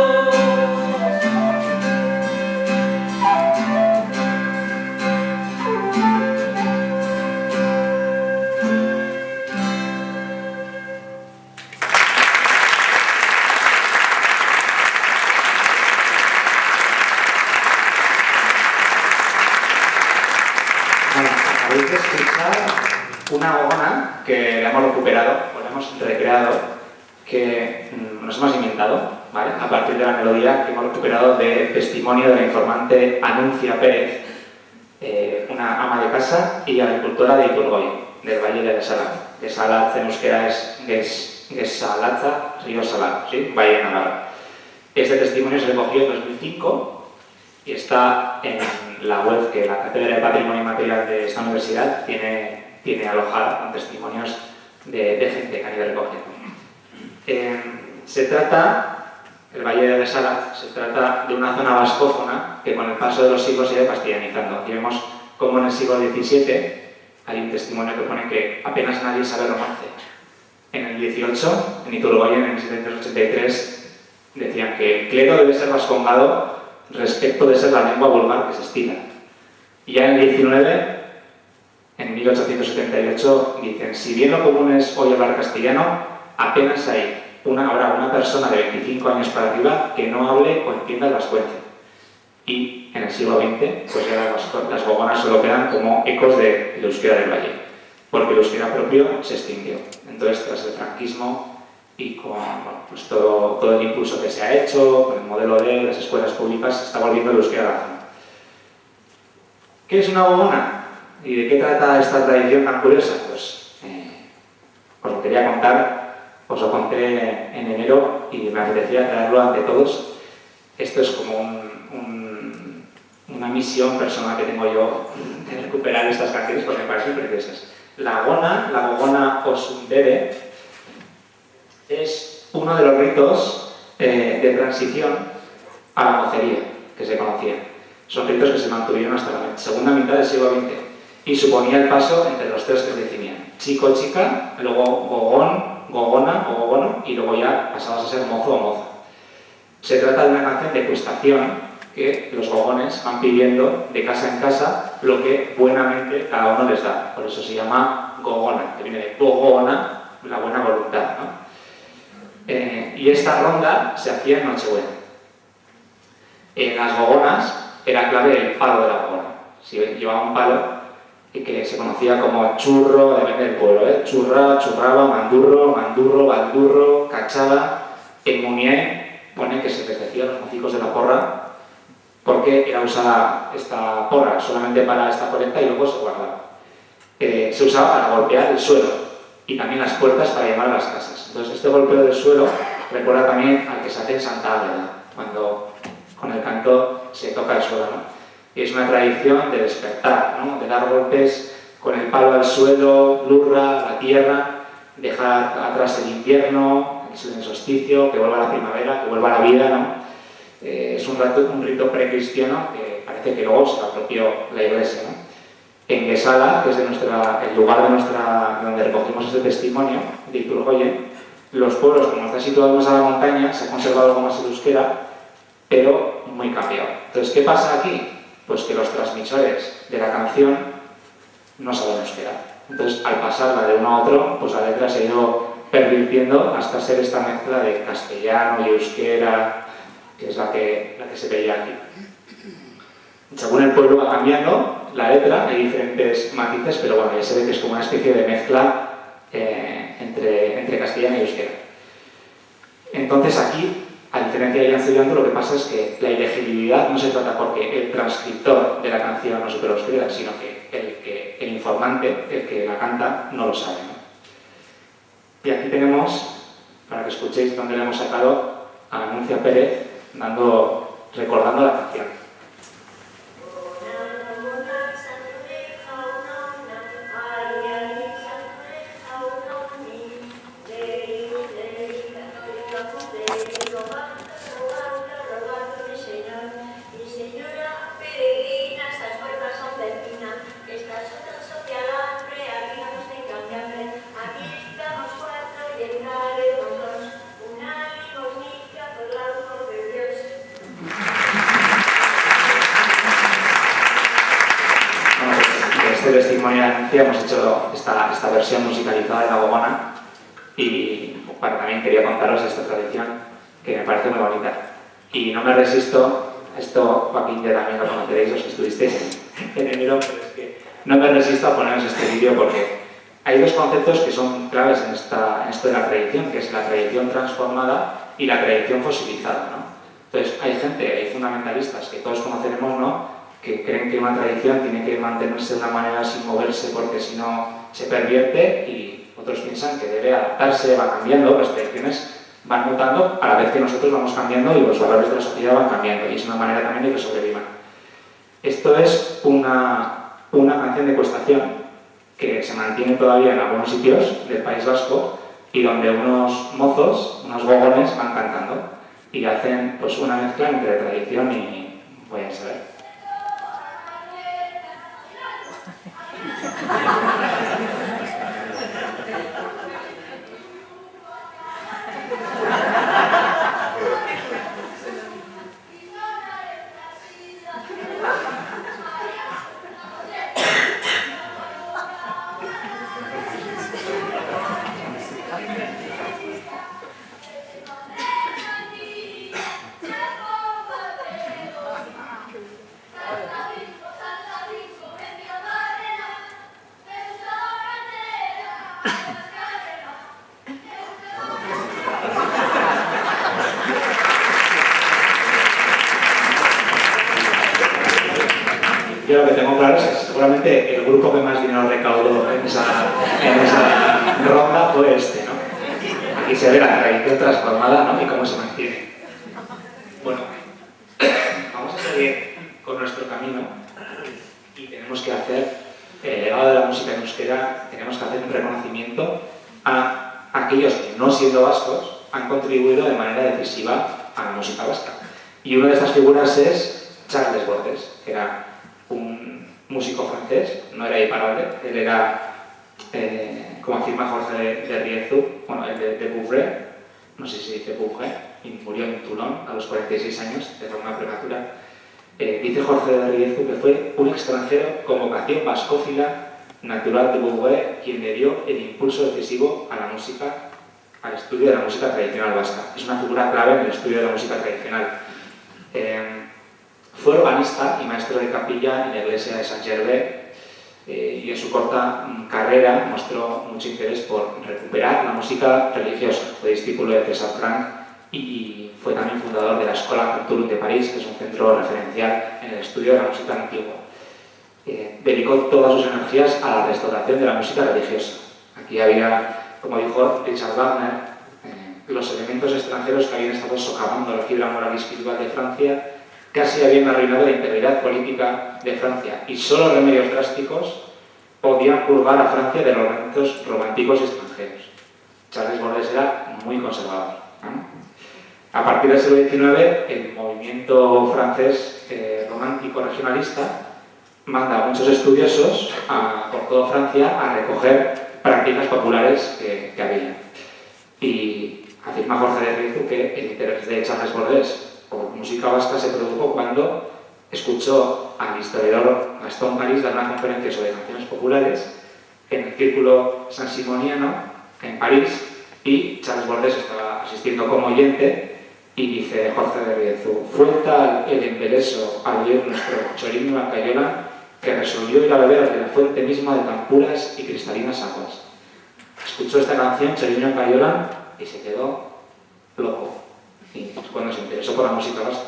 una gogona que la hemos recuperado, o la hemos recreado, que nos hemos inventado, ¿vale? A partir de la melodía que hemos recuperado del testimonio de la informante Anuncia Pérez, una ama de casa y agricultora de Iturgoy, del Valle de Gesalatz. Gesalatz en euskera es Gesalatza, río Salado, ¿sí? Valle de Navarra. Este testimonio se recogió en 2005 y está en la web que la Cátedra de Patrimonio Inmaterial de esta universidad tiene alojada con testimonios de gente que han ido recogiendo. Se trata, el Valle de Gesalatz, se trata de una zona vascófona que con el paso de los siglos se ha ido castellanizando. Y vemos cómo en el siglo XVII hay un testimonio que pone que apenas nadie sabe romance. En el XVIII, en Iturgoyen, en 1783, decían que el clero debe ser vascongado respecto de ser la lengua vulgar que se estila. Y ya en el XIX, en 1878, dicen, si bien lo común es hoy hablar castellano, apenas hay habrá una persona de 25 años para arriba que no hable o entienda el vascuence. Y en el siglo XX, pues ya las gogonas solo quedan como ecos del euskera del Valle, porque el euskera propio se extinguió. Entonces, tras el franquismo y con pues todo el impulso que se ha hecho, con el modelo de las escuelas públicas, se está volviendo el euskera a la zona. ¿Qué es una gogona? ¿Y de qué trata esta tradición tan curiosa? Pues os lo quería contar, os lo conté en enero y me apetecía traerlo ante todos. Esto es como una misión personal que tengo yo de recuperar estas canciones porque me parecen preciosas. La gogona osundere, es uno de los ritos de transición a la mocería que se conocían. Son ritos que se mantuvieron hasta la segunda mitad del siglo XX y suponía el paso entre los tres que se definían: chico, chica, luego gogón, gogona o gogono y luego ya pasabas a ser mozo o moza. Se trata de una canción de cuestación que los gogones van pidiendo de casa en casa lo que buenamente cada uno les da. Por eso se llama gogona, que viene de gogona, la buena voluntad, ¿no? Y esta ronda se hacía en Nochebuena. En las gogonas era clave el palo de la gogona. Si llevaba un palo que se conocía como churro, depende del pueblo, churra, churraba, mandurro, mandurro, baldurro, cachada. En Muniain pone que se les decía los mocicos de la porra porque era usada esta porra solamente para esta colecta y luego se guardaba. Se usaba para golpear el suelo y también las puertas para llamar a las casas. Entonces este golpeo del suelo recuerda también al que se hace en Santa Águeda, cuando con el canto se toca el suelo, ¿no? Y es una tradición de despertar, ¿no? De dar golpes con el palo al suelo, lurra, la tierra, dejar atrás el invierno, el solsticio, que vuelva la primavera, que vuelva la vida, ¿no? Es un rito precristiano que parece que luego se apropió la Iglesia, ¿no? En Gesalatz, que es el lugar donde recogimos este testimonio de Iturgoyen, los pueblos, como están situados más a la montaña, se ha conservado algo más el euskera, pero muy cambiado. Entonces, ¿qué pasa aquí? Pues que los transmisores de la canción no saben euskera. Entonces, al pasarla de uno a otro, pues la letra se ha ido pervirtiendo hasta ser esta mezcla de castellano y euskera, que es la que se veía aquí. Según el pueblo va cambiando la letra, hay diferentes matices, pero bueno, ya se ve que es como una especie de mezcla entre castellano y euskera. Entonces aquí, a diferencia de Jan Zuriandu, lo que pasa es que la ilegibilidad no se trata porque el transcriptor de la canción no supera euskera, sino que el informante, el que la canta, no lo sabe, ¿no? Y aquí tenemos, para que escuchéis dónde le hemos sacado, a Anuncia Pérez recordando la canción. Testimonio de Anuncia hemos hecho esta versión musicalizada de la gogona y también quería contaros esta tradición que me parece muy bonita. Y no me resisto, esto Joaquín ya también lo conoceréis los que estuvisteis en enero, pero es que no me resisto a poneros este vídeo porque hay dos conceptos que son claves en esto de la tradición, que es la tradición transformada y la tradición fosilizada, ¿no? Entonces, hay gente, hay fundamentalistas que todos conoceremos, ¿no?, que creen que una tradición tiene que mantenerse de una manera sin moverse porque si no se pervierte, y otros piensan que debe adaptarse, va cambiando, las tradiciones van mutando a la vez que nosotros vamos cambiando y los valores de la sociedad van cambiando, y es una manera también de que sobrevivan. Esto es una canción de Cuestación que se mantiene todavía en algunos sitios del País Vasco y donde unos mozos, unos gogones, van cantando y hacen pues una mezcla entre tradición y, voy a saber. Yo lo que tengo claro es que seguramente el grupo que más dinero recaudó en esa ronda fue este, ¿no? Aquí se ve la tradición transformada, ¿no?, y cómo se mantiene. Bueno, vamos a seguir con nuestro camino y tenemos que hacer el legado de la música en euskera, tenemos que hacer un reconocimiento a aquellos que, no siendo vascos, han contribuido de manera decisiva a la música vasca. Y una de estas figuras es Charles Bordes, que era un músico francés, no era imparable, él era, como afirma Jorge de Riezu, bueno, el de Bouvray, no sé si se dice Bouvray, y murió en Toulon a los 46 años de forma prematura. Dice Jorge de Riezu que fue un extranjero con vocación vascófila, natural de Bouvray, quien le dio el impulso decisivo a la música, al estudio de la música tradicional vasca. Es una figura clave en el estudio de la música tradicional. Fue organista y maestro de capilla en la iglesia de Saint-Gervais y en su corta carrera mostró mucho interés por recuperar la música religiosa. Fue discípulo de César Franck y fue también fundador de la Escola Culturum de París, que es un centro referencial en el estudio de la música antigua. Dedicó todas sus energías a la restauración de la música religiosa. Aquí había, como dijo Richard Wagner, los elementos extranjeros que habían estado socavando la fibra moral y espiritual de Francia casi habían arruinado la integridad política de Francia, y solo remedios drásticos podían purgar a Francia de los elementos románticos extranjeros. Charles Bordes era muy conservador, ¿no? A partir del siglo XIX, el movimiento francés romántico regionalista manda a muchos estudiosos por toda Francia a recoger prácticas populares que había. Y afirma Jorge de Riezu que el interés de Charles Bordes por música vasca se produjo cuando escuchó al historiador Gastón París dar una conferencia sobre canciones populares en el Círculo Sansimoniano en París, y Charles Bordes estaba asistiendo como oyente, y dice Jorge de Riezu: fue tal el embeleso al oír nuestro Choriño a Cayola que resolvió ir a beber de la fuente misma de tan puras y cristalinas aguas. Escuchó esta canción, Choriño a Cayola, y se quedó loco. Y cuando se interesó por la música vasca.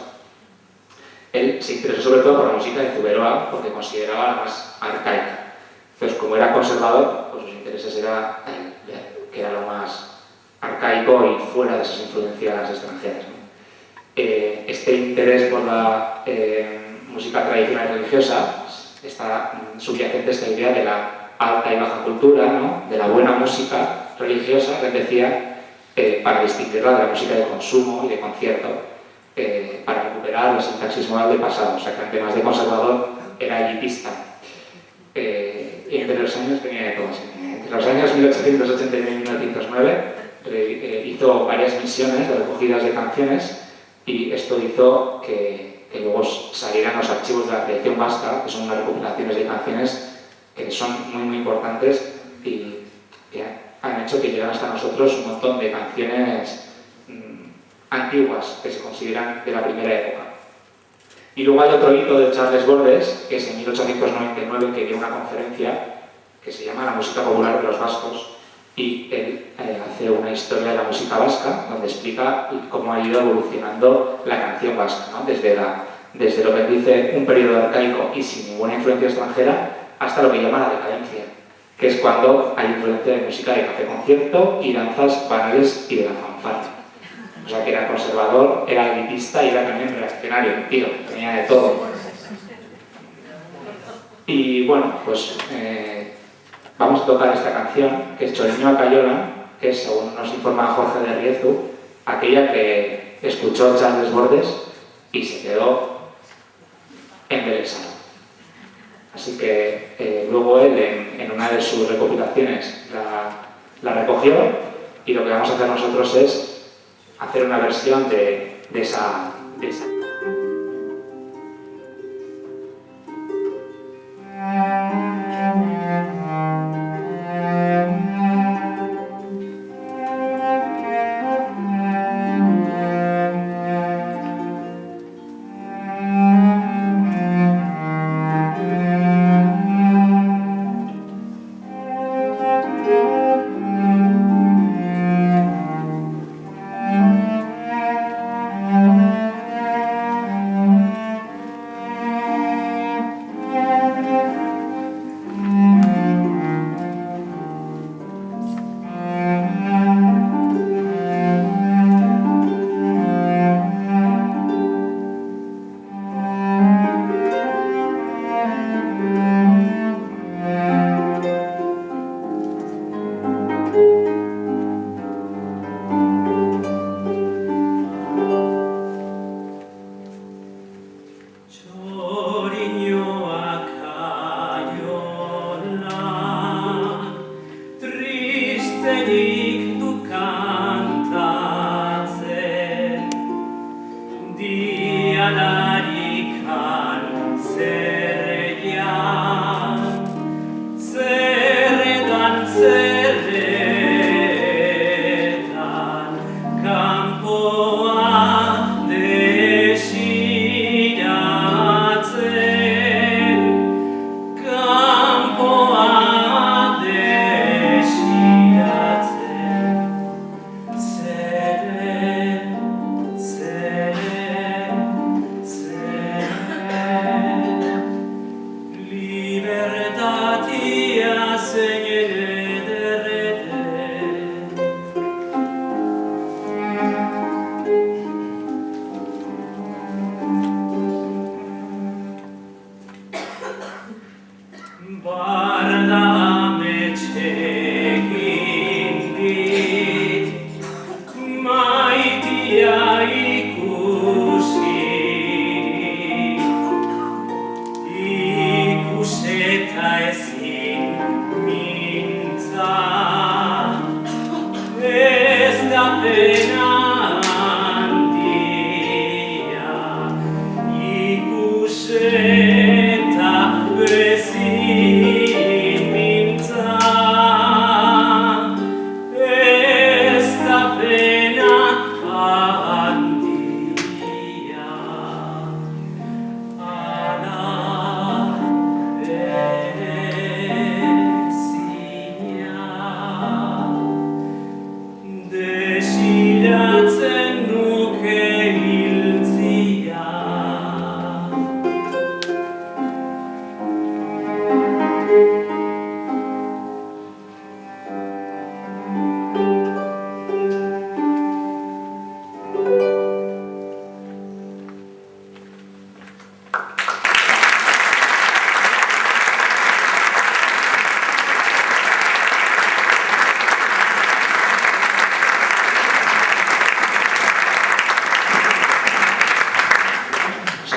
Él se interesó sobre todo por la música de Zuberoa porque consideraba la más arcaica. Entonces, como era conservador, pues sus intereses era que era lo más arcaico y fuera de esas influencias extranjeras, ¿no? Este interés por la música tradicional y religiosa está subyacente a esta idea de la alta y baja cultura, ¿no?, de la buena música religiosa, que decía, para distinguirla de la música de consumo y de concierto, para recuperar la sintaxis moral del pasado. O sea, que además de conservador era elitista. Y entre los años tenía de todos. Entre los años 1889 y 1909 hizo varias misiones de recogidas de canciones, y esto hizo que luego salieran los archivos de la tradición vasca, que son unas recopilaciones de canciones que son muy, muy importantes y que han hecho que lleguen hasta nosotros un montón de canciones antiguas que se consideran de la primera época. Y luego hay otro hito de Charles Bordes, que es en 1899, que dio una conferencia que se llama La música popular de los vascos, y él hace una historia de la música vasca donde explica cómo ha ido evolucionando la canción vasca, ¿no? Desde lo que dice un periodo arcaico y sin ninguna influencia extranjera hasta lo que llama la decadencia, que es cuando hay influencia de música de café-concierto y danzas banales y de la fanfarria. O sea, que era conservador, era elitista y era también reaccionario, tío, tenía de todo. Y bueno, pues vamos a tocar esta canción, que es Choriño a Cayola, que es, según nos informa Jorge de Riezu, aquella que escuchó Charles Bordes y se quedó embelesado. Así que luego él, en una de sus recopilaciones, la recogió, y lo que vamos a hacer nosotros es hacer una versión de esa.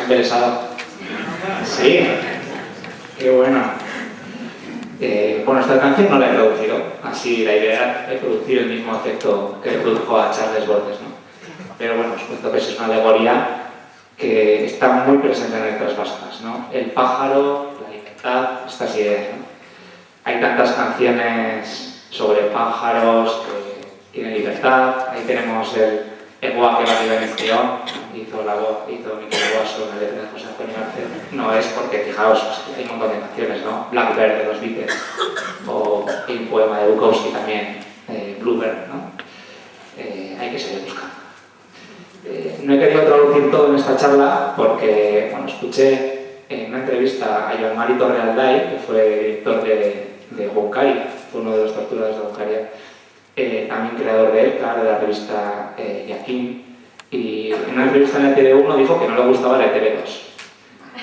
Interesado. Sí, qué bueno. Bueno, esta canción no la he producido, así la idea es producir el mismo efecto que produjo a Charles Bordes, ¿no? Pero bueno, os cuento que es una alegoría que está muy presente en letras vascas, ¿no? El pájaro, la libertad, estas ideas, ¿no? Hay tantas canciones sobre pájaros que tienen libertad. Ahí tenemos Egoa que va a Mezclón, hizo la voz, hizo Miquel Boas sobre una letra de José Antonio García. No es porque, fijaos, hay un montón de canciones, ¿no? Blackbird de los Beatles, o hay un poema de Bukowski también, Bluebird, ¿no? Hay que seguir buscando. No he querido traducir todo en esta charla porque, bueno, escuché en una entrevista a Joan Mari Torrealday, que fue director de Egunkaria, fue uno de los torturadores de Egunkaria, también creador de ELCA, de la revista Yaquín, y en una entrevista en la ETV1 dijo que no le gustaba la ETV2.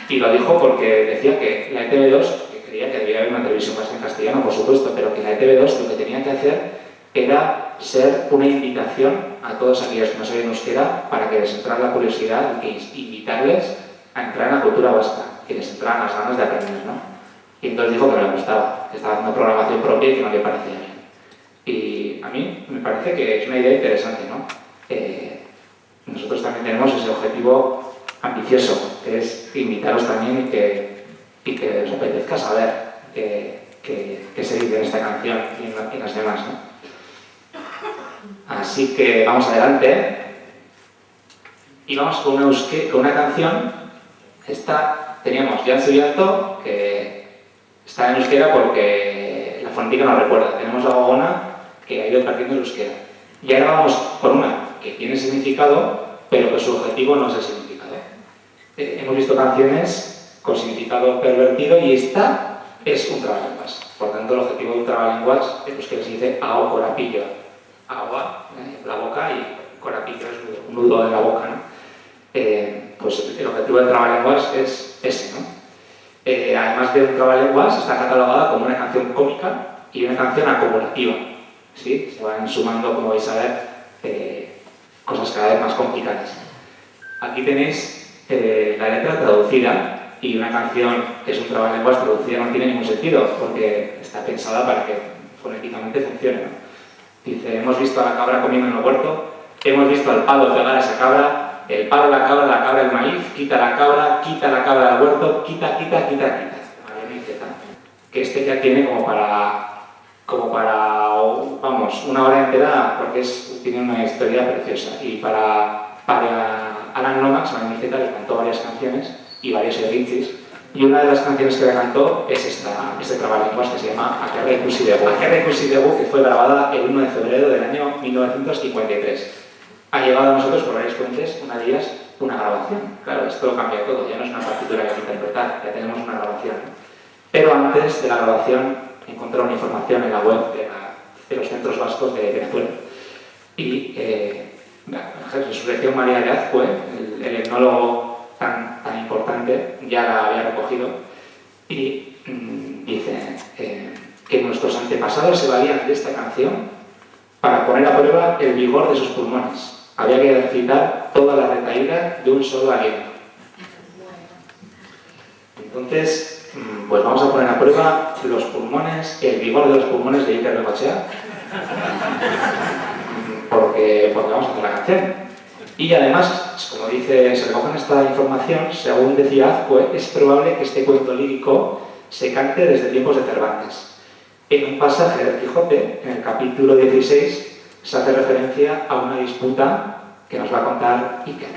Y lo dijo porque decía que la ETV2, que creía que debía haber una televisión más en castellano, por supuesto, pero que la ETV2 lo que tenía que hacer era ser una invitación a todos aquellos que no sabían euskera para que les entrara la curiosidad y invitarles a entrar en la cultura vasca, que les entraran las ganas de aprender, ¿no? Y entonces dijo que no le gustaba, que estaba haciendo programación propia y que no le parecía bien. Y a mí me parece que es una idea interesante, ¿no? Nosotros también tenemos ese objetivo ambicioso, que es invitaros también y que os apetezca saber qué se dice en esta canción y en las demás, ¿no? Así que vamos adelante y vamos con una canción. Esta teníamos Jan Subianto, que está en euskera porque la fonética nos recuerda. Tenemos la Gogona, que ha ido perdiendo el euskera. Y ahora vamos por una que tiene significado, pero que su objetivo no es el significado. Hemos visto canciones con significado pervertido y esta es un trabalenguas. Por tanto, el objetivo de un trabalenguas es que se dice ao corapillo. Agua, la boca, y corapillo es un nudo de la boca, ¿no? Pues el objetivo del trabalenguas es ese, ¿no? Además de un trabalenguas, está catalogada como una canción cómica y una canción acumulativa, ¿sí? Se van sumando, como vais a ver, cosas cada vez más complicadas. Aquí tenéis la letra traducida, y una canción que es un trabalenguas traducida no tiene ningún sentido, porque está pensada para que fonéticamente funcione, ¿no? Dice, hemos visto a la cabra comiendo en el huerto, hemos visto al palo pegar a esa cabra, el palo, la cabra, el maíz, quita la cabra del huerto, quita. Marioneta. Que este ya tiene como para, vamos, una hora entera, porque tiene una historia preciosa. Y para Alan Lomax, Marioneta, le cantó varias canciones y varios editsis. Y una de las canciones que le cantó es este trabalenguas que se llama Akerre ikusi dugu, que fue grabada el 1 de febrero del año 1953. Ha llegado a nosotros por varias fuentes, una de ellas, una grabación. Claro, esto lo cambia todo, ya no es una partitura que hay que interpretar, ya tenemos una grabación. Pero antes de la grabación encontré una información en la web de los centros vascos de Venezuela. Y la Resurrección María de Azcue, el etnólogo tan importante, ya la había recogido y dice que nuestros antepasados se valían de esta canción para poner a prueba el vigor de sus pulmones. Había que recitar toda la retahíla de un solo aliento. Entonces, pues vamos a poner a prueba los pulmones, el vigor de los pulmones de Iker Bengoechea, porque vamos a hacer la canción. Y además, como se recoge en esta información, según decía Azcue, es probable que este cuento lírico se cante desde tiempos de Cervantes. En un pasaje del Quijote, en el capítulo 16, se hace referencia a una disputa que nos va a contar Iker.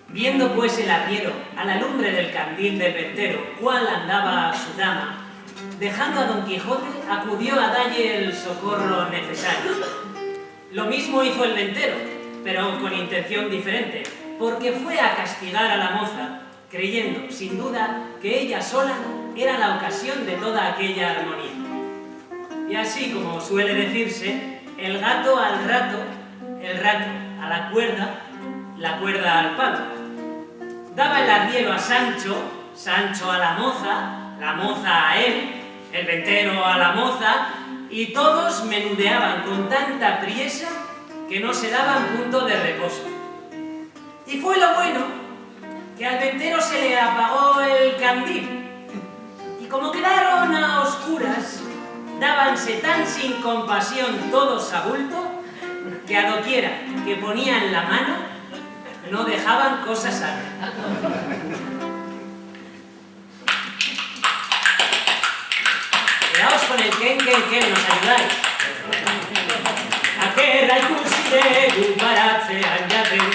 Viendo pues el arriero a la lumbre del candil del ventero, cuál andaba su dama, dejando a Don Quijote, acudió a dalle el socorro necesario. Lo mismo hizo el ventero, pero con intención diferente, porque fue a castigar a la moza, creyendo, sin duda, que ella sola era la ocasión de toda aquella armonía. Y así como suele decirse, el gato al rato, el rato a la cuerda al pato. Daba el arriero a Sancho, Sancho a la moza a él, el ventero a la moza, y todos menudeaban con tanta priesa que no se daban punto de reposo. Y fue lo bueno, que al ventero se le apagó el candil, y como quedaron a oscuras, dábanse tan sin compasión todos a bulto, que a doquiera que ponían la mano, no dejaban cosa sana. Quedaos con el ken, nos ayudáis. Akerra ikusi dugu baratzean jaten,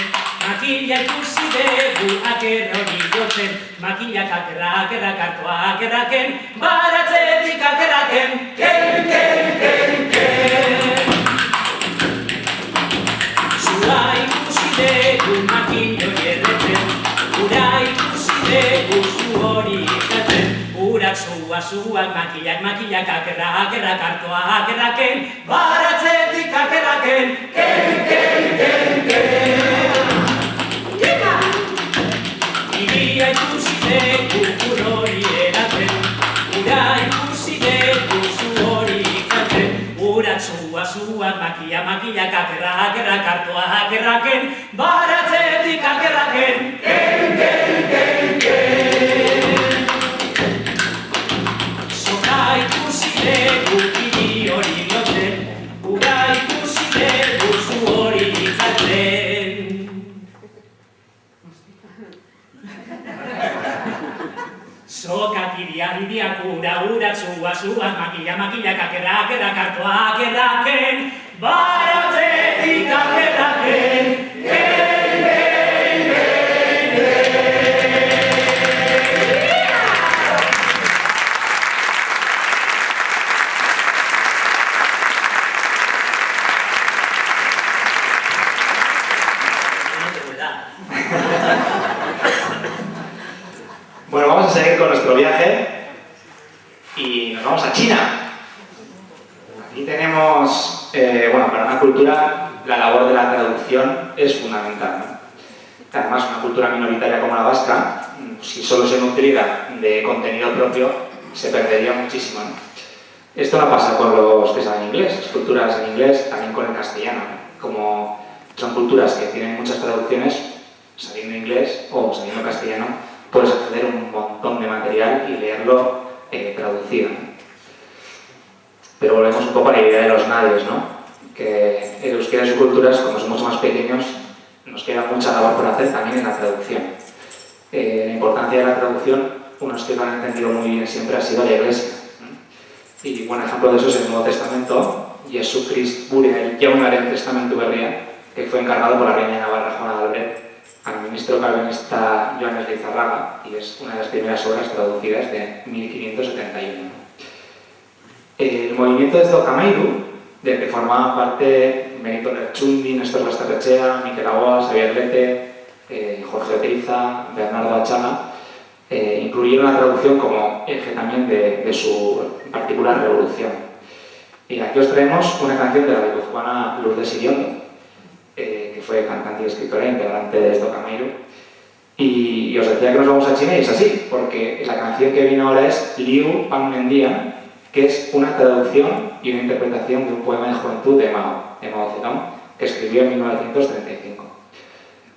makila ikusi dugu aker hori jotzen, makilak akerrak hartua akerraken, baratzetik akerraken, ken, ken, ken, ken. Zua ikusi dugu makil hori erretzen, ura ikusi dugu zu hori izaten, urak zuak makilak akerrak hartua akerraken, baratzetik akerraken, ken, ken, ken, ken. Iria ikusi dugu ur hori eratzen, ura ikusi dugu zu hori izaten, urak zuak makilak akerrak hartua akerraken, baratzetik akerraken, ken, ken, ken, ken. Soka ikusi dugu kiri hori lotzen, ura ikusi dugu zu hori izaten. Soka kiriak urak zuak makilak akerrak hartua akerraken, baratzetik akerraken, ken, ken, ken, ken. Bueno, vamos a seguir con nuestro viaje y nos vamos a China. Aquí tenemos, bueno, para una cultura la labor de la traducción es fundamental, ¿no? Además, una cultura minoritaria como la vasca, si solo se nutriera de contenido propio, se perdería muchísimo, ¿no? Esto no pasa con los que saben inglés, las culturas en inglés, también con el castellano, ¿no? Como son culturas que tienen muchas traducciones, sabiendo inglés o sabiendo castellano, puedes acceder a un montón de material y leerlo traducido, ¿no? Pero volvemos un poco a la idea de los nadies, ¿no? Que el euskera y sus culturas, como son mucho más pequeños, nos queda mucha labor por hacer también en la traducción. La importancia de la traducción, unos que lo han entendido muy bien siempre ha sido la Iglesia, ¿no? Y buen ejemplo de eso es el Nuevo Testamento, Jesucrist Buriel Jaunaren Testamentu Berria, que fue encargado por la reina de Navarra, Juana de Albret, al ministro calvinista Joanes Leizarraga, y es una de las primeras obras traducidas de 1571. El movimiento de Zocamairu, del que formaban parte Benito Lertxundi, Néstor Basterrechea, Miquel Aguas, Xavier Lete, Jorge Oteiza, Bernardo Achaga, incluyeron la traducción como eje también de su particular revolución. Y aquí os traemos una canción de la guipuzcoana Lourdes Iriondo, que fue cantante y escritora integrante de Zocamairu. Y os decía que nos vamos a China y es así, porque la canción que viene ahora es Liu Pan Mendia, que es una traducción y una interpretación de un poema de juventud de Mao Zedong, que escribió en 1935.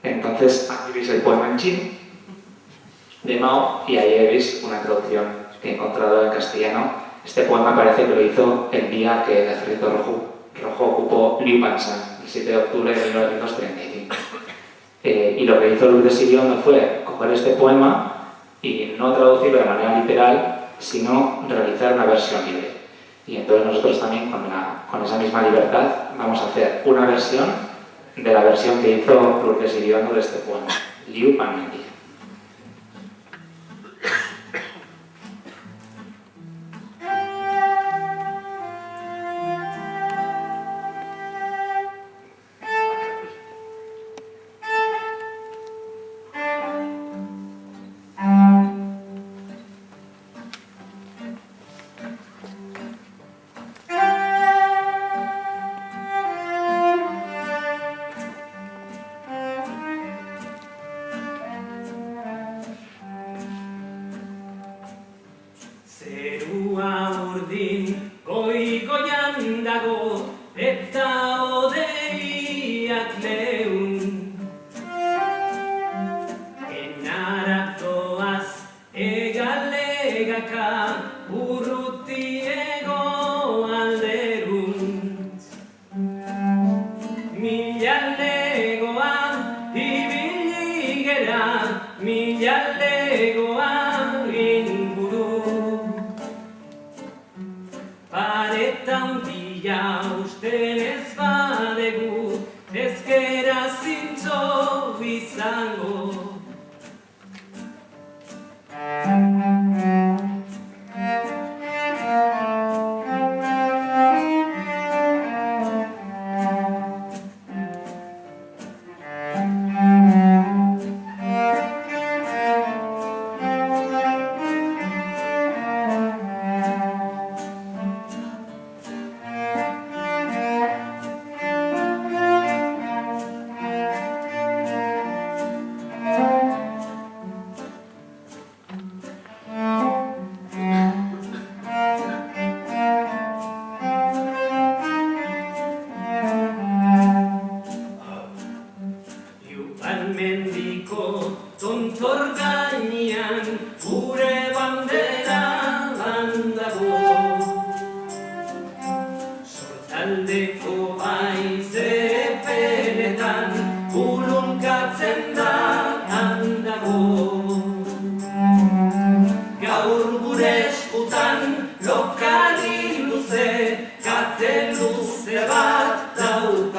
Entonces, aquí veis el poema en chino de Mao y ahí veis una traducción que he encontrado en castellano. Este poema parece que lo hizo el día que el ejército rojo ocupó Liupanshan, el 7 de octubre de 1935. Y lo que hizo Lourdes Iriondo fue coger este poema y no traducirlo de manera literal, sino realizar una versión libre. Y entonces nosotros también, con esa misma libertad, vamos a hacer una versión de la versión que hizo Lourdes Iriondo de este poema, Liu Pan Mendia.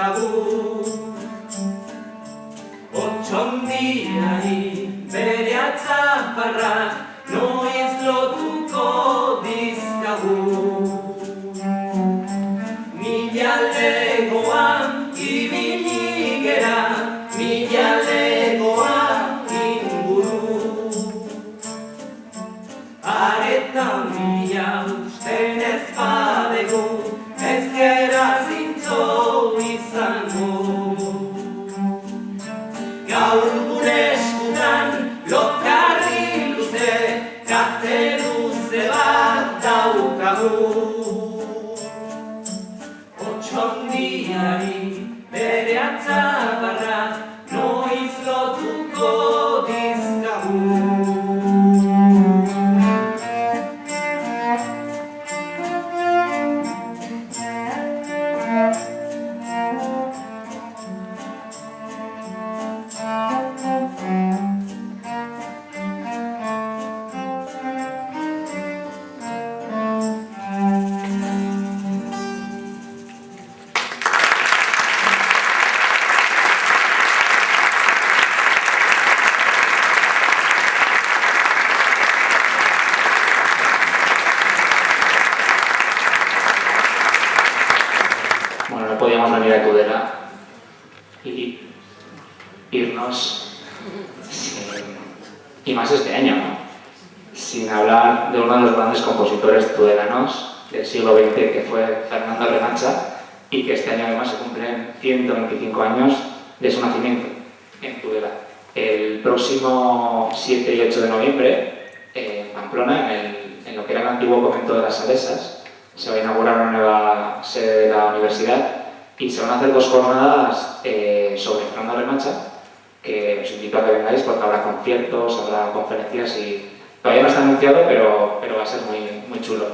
dauzkagu. Otxondiari bere atzaparrak noiz lotuko dizkagu. Mila legoan ibili gera, mila legoan inguru. Aretan mila usten ez badegu, ez gera zintzo izango. Gaur gure eskutan lokarri luze, kate luze bat daukagu. Otxondiari bere atzaparrak noiz lotuko dizkagu. Bueno, no podíamos venir a Tudela y irnos y más este año, ¿no? Sin hablar de uno de los grandes compositores tudelanos del siglo XX, que fue Fernando Remancha, y que este año además se cumplen 125 años de su nacimiento en Tudela. El próximo 7 y 8 de noviembre, en Pamplona, en lo que era el antiguo convento de las Salesas, se va a inaugurar una nueva sede de la universidad y se van a hacer 2 jornadas sobre Fernando Remancha, que os invito a que vengáis porque habrá conciertos, habrá conferencias y todavía no está anunciado, pero va a ser muy chulo.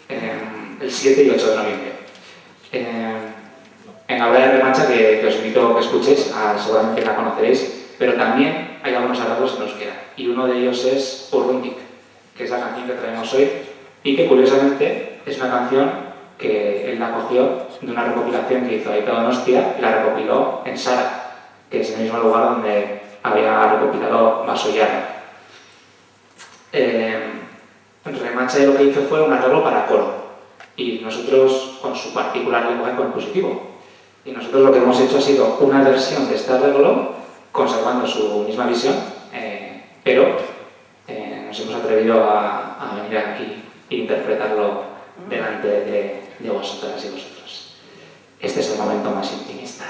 El 7 y 8 de noviembre. En la obra de Remancha que os invito a que escuchéis, seguramente la conoceréis, pero también hay algunos arreglos en euskera y uno de ellos es Urrundik, que es la canción que traemos hoy y que curiosamente es una canción que él la cogió de una recopilación que hizo Aita Donostia y la recopiló en Sara, que es el mismo lugar donde había recopilado Basoyana. Remancha lo que hizo fue un arreglo para coro y nosotros con su particular lenguaje compositivo. Y nosotros lo que hemos hecho ha sido una versión de este arreglo conservando su misma visión, pero nos hemos atrevido a venir aquí e interpretarlo delante de vosotras y vosotros. Este es el momento más intimista.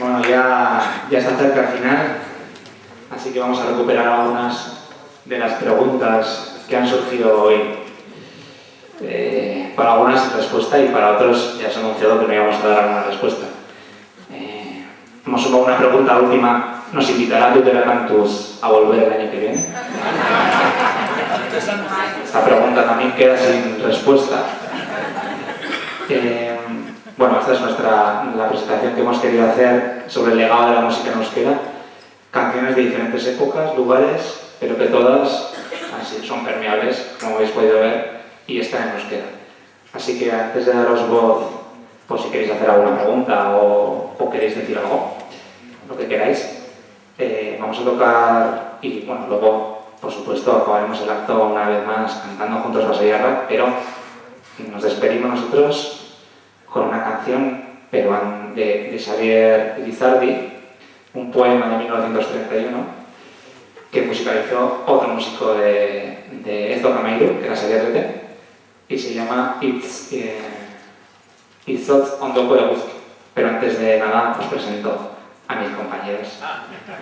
Bueno, ya está cerca el final, así que vamos a recuperar algunas de las preguntas que han surgido hoy. Para algunas sin respuesta y para otros ya se ha anunciado que no íbamos a dar alguna respuesta. Hemos sumado una pregunta última. ¿Nos invitará Tutela Cantus a volver el año que viene? Esta pregunta también queda sin respuesta. Bueno, esta es la presentación que hemos querido hacer sobre el legado de la música en euskera. Canciones de diferentes épocas, lugares, pero que todas así son permeables, como habéis podido ver, y están en euskera. Así que antes de daros voz, por si queréis hacer alguna pregunta o queréis decir algo, lo que queráis, vamos a tocar y bueno, luego, por supuesto, acabaremos el acto una vez más cantando juntos Basaiarrak, pero nos despedimos nosotros con una canción peruana de Xavier Lizardi, un poema de 1931 que musicalizó otro músico de Ezdo Camairu, que era Xavier Lete, y se llama Itzotz Ondoko Eguzki. Pero antes de nada os presento a mis compañeros,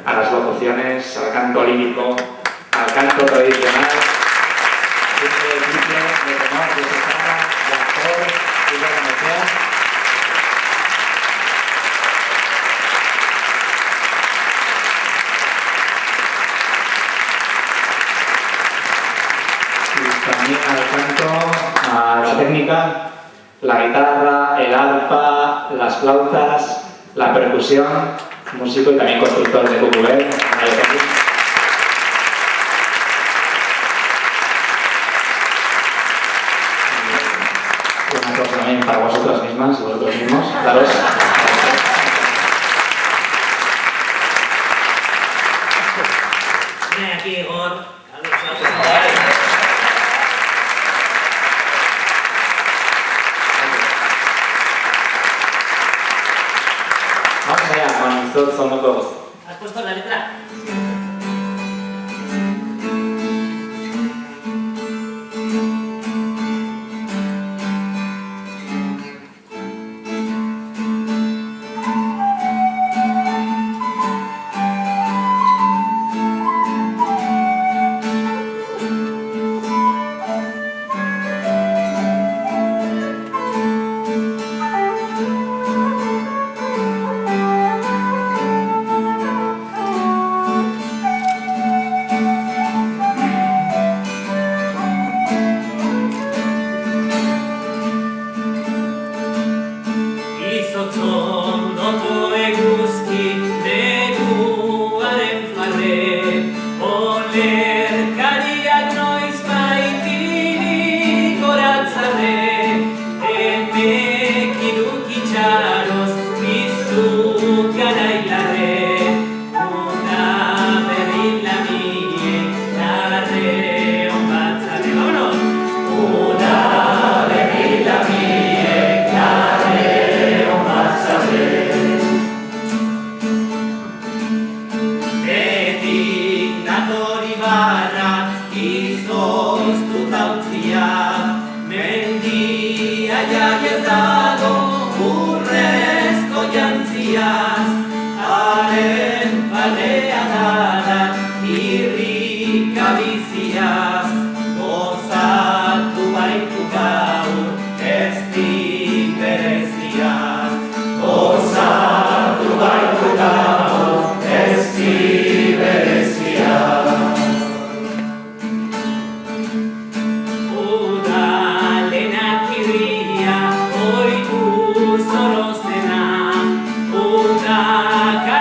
a las locuciones, al canto lírico, al canto tradicional, de tenor, de soprano, de actor y de comercial. También al canto, a la técnica, la guitarra, el arpa, las flautas, la percusión, músico y también constructor de Cucubel. Una cosa también para vosotras mismas y vosotros mismos. Daros. Ven aquí, Igor. Vamos allá con Itzotz Ondoko Eguzki. ¿Has puesto la letra? Solo será una